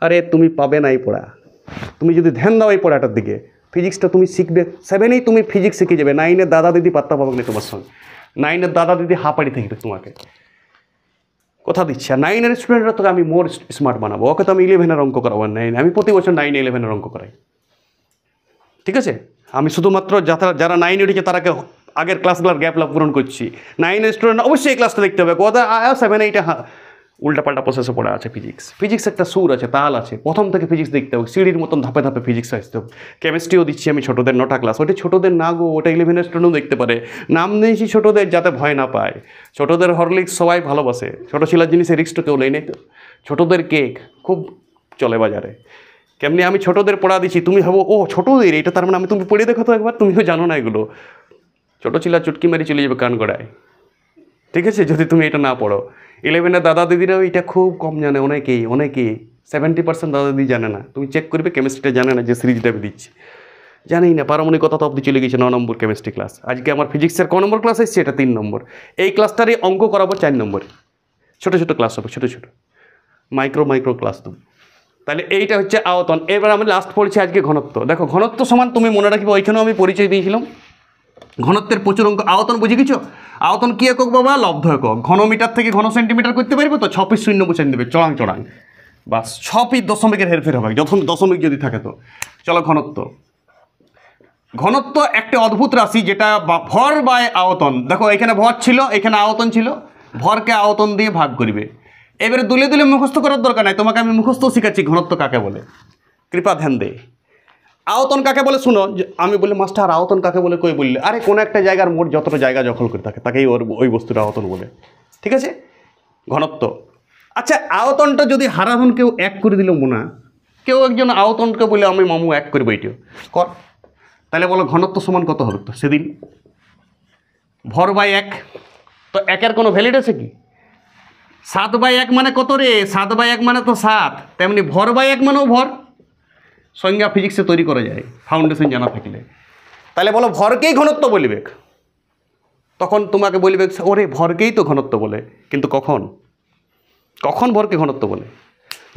আরে তুমি পাবে না এই পড়া। তুমি যদি ধ্যান দাও এই পড়াটার দিকে, ফিজিক্সটা তুমি শিখবে। 7এই তুমি ফিজিক্স শিখে যাবে। 9এর দাদা দিদি পাত্তা পাবে না তোমার সঙ্গে। 9এর দাদা দিদি হাঁপাড়ি থাকবে তোমাকে, কথা দিচ্ছে। 9এর স্টুডেন্টরা তোকে আমি মোর স্মার্ট বানাবো। ওকে তো আমি 11-এর অঙ্ক করাবো। 9 আমি প্রতি বছর 9-11-এর অঙ্ক করাই, ঠিক আছে? আমি শুধুমাত্র যারা 9 উঠেছে তারাকে আগের ক্লাসগুলোর গ্যাপলা পূরণ করছি। 9এর স্টুডেন্ট অবশ্যই এই ক্লাসটা দেখতে হবে। কথা 7-8 উল্টাপাল্টা প্রসেসে পড়া আছে ফিজিক্স। ফিজিক্স একটা সুর আছে, তাল আছে। প্রথম থেকে ফিজিক্স দেখতে হবে, সিঁড়ির মতন ধাপে ধাপে ফিজিক্স আসতে হবে। কেমিস্ট্রিও দিচ্ছি আমি ছোটোদের 9টা ক্লাস। ওটা ছোটোদের না গো, ওটা 11-এর স্টুডেন্টও দেখতে পারে। নাম দিয়েছি ছোটোদের, যাতে ভয় না পায়। ছোটোদের হরলিক্স সবাই ভালোবাসে, ছোটো ছেলের জিনিসের রিস্কটা কেউ নেই তো। ছোটোদের কেক খুব চলে বাজারে। কেমনি আমি ছোটোদের পড়া দিচ্ছি, তুমি ভাবো ও ছোটোদের, এটা তার মানে আমি, তুমি পড়ে দেখো তো একবার, তুমিও জানো না এগুলো। ছোটো ছেলে চুটকি মারি চলে যাবে কান গড়ায়, ঠিক আছে? যদি তুমি এটা না পড়ো। 11-এর দাদা দিদিরাও এটা খুব কম জানে, অনেকেই 70% দাদা দিদি জানে না। তুমি চেক করবে, কেমিস্ট্রিটা জানে না যে সিরিজটা আমি দিচ্ছি, জানেই না। পারমাণবিকতা তো অবধি চলে গেছে 9 নম্বর কেমিস্ট্রি ক্লাস। আজকে আমার ফিজিক্সের ক নম্বর ক্লাস এসছে? এটা 3 নম্বর। এই ক্লাসটারই অঙ্ক করাবো 4 নম্বর। ছোটো ছোটো ক্লাস হবে, ছোটো ছোটো মাইক্রো ক্লাস দেবো। তাহলে এইটা হচ্ছে আয়তন। এবার আমি লাস্ট পড়ছি আজকে ঘনত্ব। দেখো ঘনত্ব সমান, তুমি মনে রাখবে, ওইখানেও আমি পরিচয় দিয়েছিলাম। ঘনত্বের প্রচুর অঙ্ক। আয়তন বুঝে গেছো? আয়তন কি একক বাবা? লব্ধ একক। ঘনমিটার থেকে ঘন সেন্টিমিটার করতে পারবে তো? 6 পিস শূন্য বসে দেবে, চড়াং। বাস 6 পিস দশমিকের হেরফের হবে, যখন দশমিক যদি থাকে তো। চলো ঘনত্ব একটা অদ্ভুত রাশি, যেটা ভর বাই আয়তন। দেখো এখানে ভর ছিল, এখানে আয়তন ছিল, ভরকে আয়তন দিয়ে ভাগ করবে। এবারে দুলে মুখস্থ করার দরকার নাই, তোমাকে আমি মুখস্থ শিখাচ্ছি ঘনত্ব কাকে বলে। কৃপা ধ্যান দে। আয়তন কাকে বলে শুনো। আমি বলি মাস্টার আয়তন কাকে বলে, কই বললে? আরে কোনো একটা জায়গার মোট যতটা জায়গা দখল করে থাকে তাকেই ওই বস্তুটা আয়তন বলে, ঠিক আছে? ঘনত্ব। আচ্ছা আয়তনটা যদি হারাধন কেউ 1 করে দিল মোনা, কেউ একজন আয়তনকে বলে আমি মামু 1 করবো, এইটিও কর। তাহলে বলো ঘনত্ব সমান কত হবে? তো সেদিন ভর বাই 1, তো 1-এর কোনো ভ্যালিড আছে কি? 7/1 মানে কত রে? 7/1 মানে তো 7। তেমনি ভর বাই 1 মানেও ভর। সংজ্ঞা ফিজিক্সে তৈরি করা যায় ফাউন্ডেশন জানা থাকলে। তাহলে বলো ভরকেই ঘনত্ব বলবে। তখন তোমাকে বলবে ওরে ভরকেই তো ঘনত্ব বলে, কিন্তু কখন ভরকে ঘনত্ব বলে?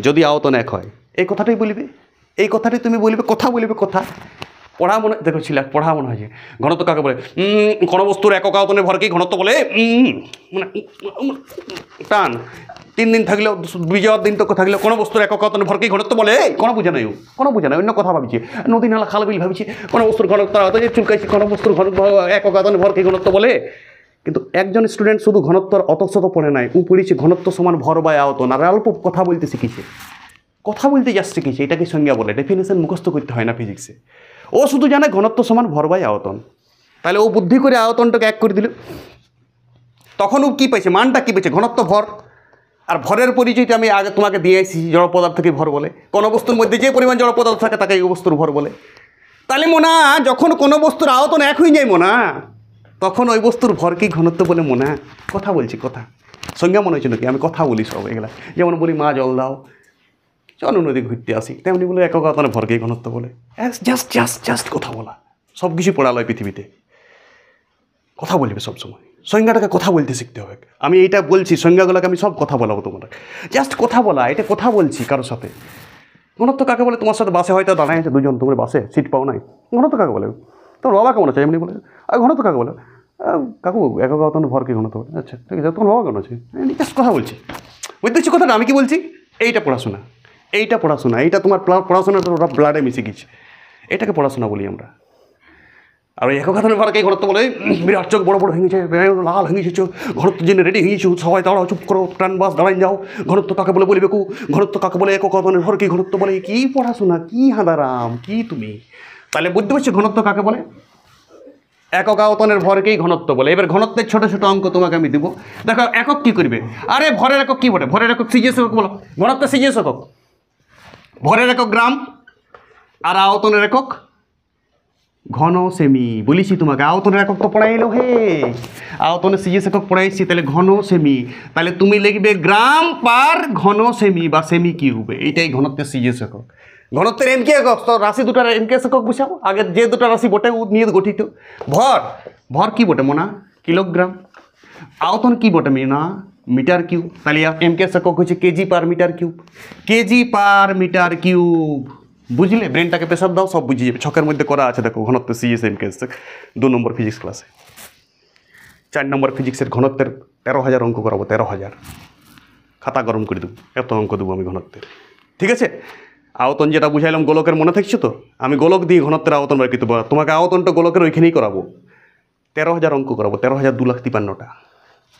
যদি আয়তন 1 হয়, এই কথাটাই বলবে। এই কথাটাই তুমি বলবে, কথা পড়া মনে, দেখো পড়া মনে হয় যে ঘনত্ব কাকে বলে। কোনো বস্তুর একক আয়তনের ভরকেই ঘনত্ব বলে। মানে টান 3 দিন থাকলেও, বিজয়ের দিন তো থাকলেও কোনো বস্তুর একক আয়তনের ভরকেই ঘনত্ব বলে। কোনো বোঝা নাই, অন্য কথা ভাবছি। নদী নালা খাল বিল ভাবছি, কোনো বস্তুর ঘনত্ব আয়তন চুলকাইছি, কোনো বস্তুর একক আয়তনের ভরকেই ঘনত্ব বলে। কিন্তু একজন স্টুডেন্ট শুধু ঘনত্বর অতশত পড়ে নাই, ও পড়েছে ঘনত্ব সমান ভর বাই আয়তন, আর অল্প কথা বলতে শিখেছে, কথা বলতে জাস্ট শিখেছে। এটাকে সংজ্ঞা বলে। ডেফিনেশন মুখস্থ করতে হয় না ফিজিক্সে। ও শুধু জানে ঘনত্ব সমান ভর বাই আয়তন। তাহলে ও বুদ্ধি করে আয়তনটাকে 1 করে দিল। তখন ও কী পাইছে? মানটা কী পেয়েছে? ঘনত্ব ভর। আর ভরের পরিচয়টা আমি আগে তোমাকে দিয়ে এসেছি, জড় পদার্থকে ভর বলে। কোনো বস্তুর মধ্যে যে পরিমাণ জড় পদার্থ থাকে তাকে এই বস্তুর ভর বলে। তাহলে মোনা যখন কোনো বস্তুর আয়তন 1 হয়ে যায় মোনা, তখন ওই বস্তুর ভরকেই ঘনত্ব বলে মোনা। কথা বলছি, কথা। সংজ্ঞা মনে হয়েছে নাকি? আমি কথা বলি সব এগুলা। যেমন বলি মা জল দাও, চলো নদী ঘুরতে আসি, তেমনি বলে একক আয়তনের ভরকেই ঘনত্ব বলে। জাস্ট কথা বলা। সব কিছু পড়ালো পৃথিবীতে, কথা বলবে সবসময়। সংজ্ঞাটাকে কথা বলতে শিখতে হবে। আমি এইটা বলছি, সংজ্ঞাগুলোকে আমি সব কথা বলাবো তোমার, জাস্ট কথা বলা, এটা কথা বলছি কারোর সাথে। ঘনত্ব কাকে বলে? তোমার সাথে বাসে হয়তো দাঁড়ায় আছে দুজন, তোমার বাসে সিট পাও নাই, ঘনত্ব কাকে বলে? তোমার বাবা কেমন আছে এমনি বলে, আর ঘনত্ব কাকে বলে? কাকু একক আয়তনের ভর কি ঘনত্ব বলে? আচ্ছা ঠিক আছে, তোমার বাবা কেমন আছে? জাস্ট কথা বলছি, বুঝতে পারছি কথাটা আমি কি বলছি? এইটা পড়াশোনা, এইটা পড়াশোনা, এইটা তোমার পড়াশোনা তো ওরা ব্লাডে মিশে গেছে, এটাকে পড়াশোনা বলি আমরা। আর ওই একক আয়তনের ভরকে ঘনত্ব বলে, বিরাট চোখ বড় বড় ভেঙেছে, লাল ভেঙেছে চোখ, ঘনত্ব জেনে রেডি হয়েছে, সবাই দাঁড়াও, চুপ করো, টান বাস দাঁড়াই যাও, ঘনত্ব কাকে বলে বলিবে কু, ঘনত্ব কাকে বলে, একক আয়তনের ভরকে ঘনত্ব বলে। কি পড়াশোনা, কি হাঁদারাম, কি তুমি? তাহলে বুঝতে পারছি ঘনত্ব কাকে বলে? একক আয়তনের ভরকেই ঘনত্ব বলে। এবার ঘনত্বের ছোট ছোট অঙ্ক তোমাকে আমি দিব। দেখো একক কি করবে? আরে ভরের একক কি বলে? ভরের একক সিজিএস একক বলো। ঘনত্বের সিজিএস একক, ভরের একক গ্রাম, আর আয়তনের একক ঘন সেমি। বলেছি তোমাকে আয়তনের একক তো পড়াইলো, হে আয়তনের সিজিএস একক পড়াইছি, তাহলে ঘন সেমি। তাহলে তুমি লিখবে গ্রাম পার ঘন সেমি বা সেমি কিউব, এইটাই ঘনত্বের সিজিএস একক। ঘনত্বের এম কে একক, তো রাশি দুটার এম কে একক বুঝাও। আগের যে দুটা রাশি বটে ও নিয়ে গঠিত। ভর, ভর কি বটে মোনা? কিলোগ্রাম। আয়তন কি বটে মিনা? Metre cube. তাহলে এম কে একক হচ্ছে KG per metre cube, KG per metre cube. বুঝলে? ব্রেনটাকে প্রেসার দাও, সব বুঝিয়ে যাবে। ছকের মধ্যে করা আছে দেখো, ঘনত্ব সিএস এম কে এস 2 নম্বর ফিজিক্স ক্লাসে। 4 নম্বর ফিজিক্সের ঘনত্বের 13,000 অঙ্ক করাবো, 13,000। খাতা গরম করে দেবো, এত অঙ্ক দেবো আমি ঘনত্বের। ঠিক আছে? আয়তন যেটা বুঝাইলাম গোলকের, মনে থাকছে তো? আমি গোলক দিয়ে ঘনত্বের আয়তন বের করতে পারবো, তোমাকে আয়তনটা গোলকের ওইখানেই করাবো। 13,000 অঙ্ক করাবো, 13,253টা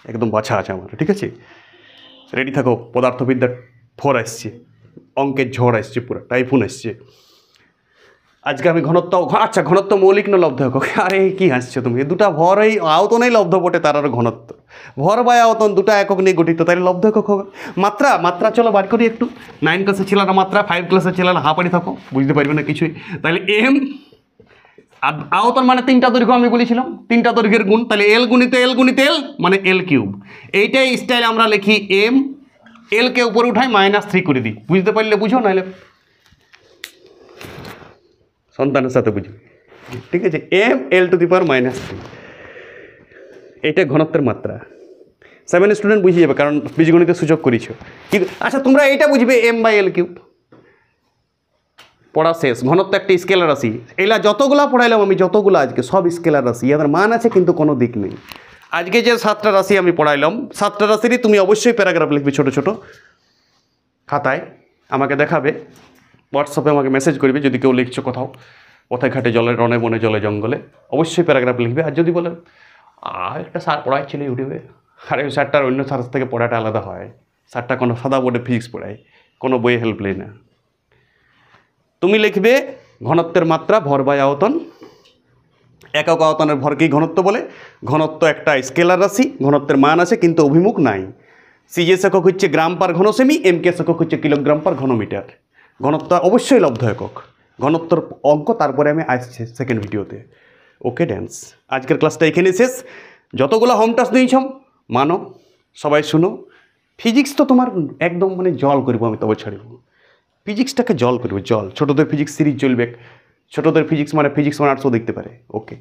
একদম বাছা আছে আমার। ঠিক আছে, রেডি থাকো। পদার্থবিদ্যার ফোর আসছে, অঙ্কের ঝড় আসছে, পুরো টাইফুন আসছে। আজকে আমি ঘনত্ব, আচ্ছা ঘনত্ব মৌলিক না লব্ধ একক? আরে কি হাসছো তুমি? দুটা ভর, এই আয়তনেই লব্ধ বটে, তার আর ঘনত্ব। ভর বা আয়তন দুটা একক নিয়ে গঠিত, তাই লব্ধ একক হবে। মাত্রা, মাত্রা চলো বার করি একটু। 9 ক্লাসে ছিল না মাত্রা, 5 ক্লাসে ছিল না, হাঁপাড়ি থাকো, বুঝতে পারবে না কিছুই। তাহলে এম, আর আয়তন মানে 3টা দৈর্ঘ্য আমি বলেছিলাম, 3টা দৈর্ঘ্যের গুণ, তাহলে এল গুণিত এল গুণিত এল মানে এল কিউব। এইটাই স্টাইল আমরা লিখি এম, এলকে উপরে উঠাই -3 করে দিই। বুঝতে পারলে বুঝো, নাহলে সন্তানের সাথে বুঝি। ঠিক আছে, এম এল টু দি পাওয়ার -3, এইটা ঘনত্বের মাত্রা। 7 স্টুডেন্ট বুঝিয়ে যাবে, কারণ বীজগণিতের সূচক করেছ। কিন্তু আচ্ছা তোমরা এইটা বুঝবে এম বাই এল কিউব। পড়া শেষ। ঘনত্ব একটা স্কেলার রাশি। এলা যতগুলা পড়াইলাম আমি, যতগুলো আজকে সব স্কেলার রাশি, এদের মান আছে কিন্তু কোনো দিক নেই। আজকে যে 7টা রাশি আমি পড়াইলাম, 7টা রাশিরই তুমি অবশ্যই প্যারাগ্রাফ লিখবে ছোট ছোট খাতায়, আমাকে দেখাবে, হোয়াটসঅ্যাপে আমাকে মেসেজ করবে যদি কেউ লিখছো কোথাও, পথে ঘাটে জলে, রনে বনে জলে জঙ্গলে, অবশ্যই প্যারাগ্রাফ লিখবে। আর যদি বলে একটা স্যার পড়াচ্ছিল ইউটিউবে, আর ওই স্যারটার অন্য স্যার থেকে পড়াটা আলাদা হয়, স্যারটা কোনো সাদা বোর্ডে ফিজিক্স পড়ায়, কোনো বইয়ে হেল্প নেই না। তুমি লিখবে ঘনত্বের মাত্রা, ভর বাই আয়তন। একক আয়তনের ভরকেই ঘনত্ব বলে। ঘনত্ব একটা স্কেলার রাশি, ঘনত্বের মান আছে কিন্তু অভিমুখ নাই। সিজিএস একক হচ্ছে গ্রাম পার ঘন সেমি, এম কে একক হচ্ছে কিলোগ্রাম পার ঘনমিটার। ঘনত্ব অবশ্যই লব্ধ একক। ঘনত্বর অঙ্ক তারপরে আমি আসছে সেকেন্ড ভিডিওতে। ওকে ড্যান্স, আজকের ক্লাসটা এখানে শেষ। যতগুলো হোম টাস্ক দিয়েছম মানো, সবাই শুনো। ফিজিক্স তো তোমার একদম মানে জল করবো আমি, তবে ছাড়িব ফিজিক্সটাকে, জল করবো জল। ছোটোদের ফিজিক্স সিরিজ চলবে, ছোটোদের ফিজিক্স মানে আর্টসও দেখতে পারে। ওকে।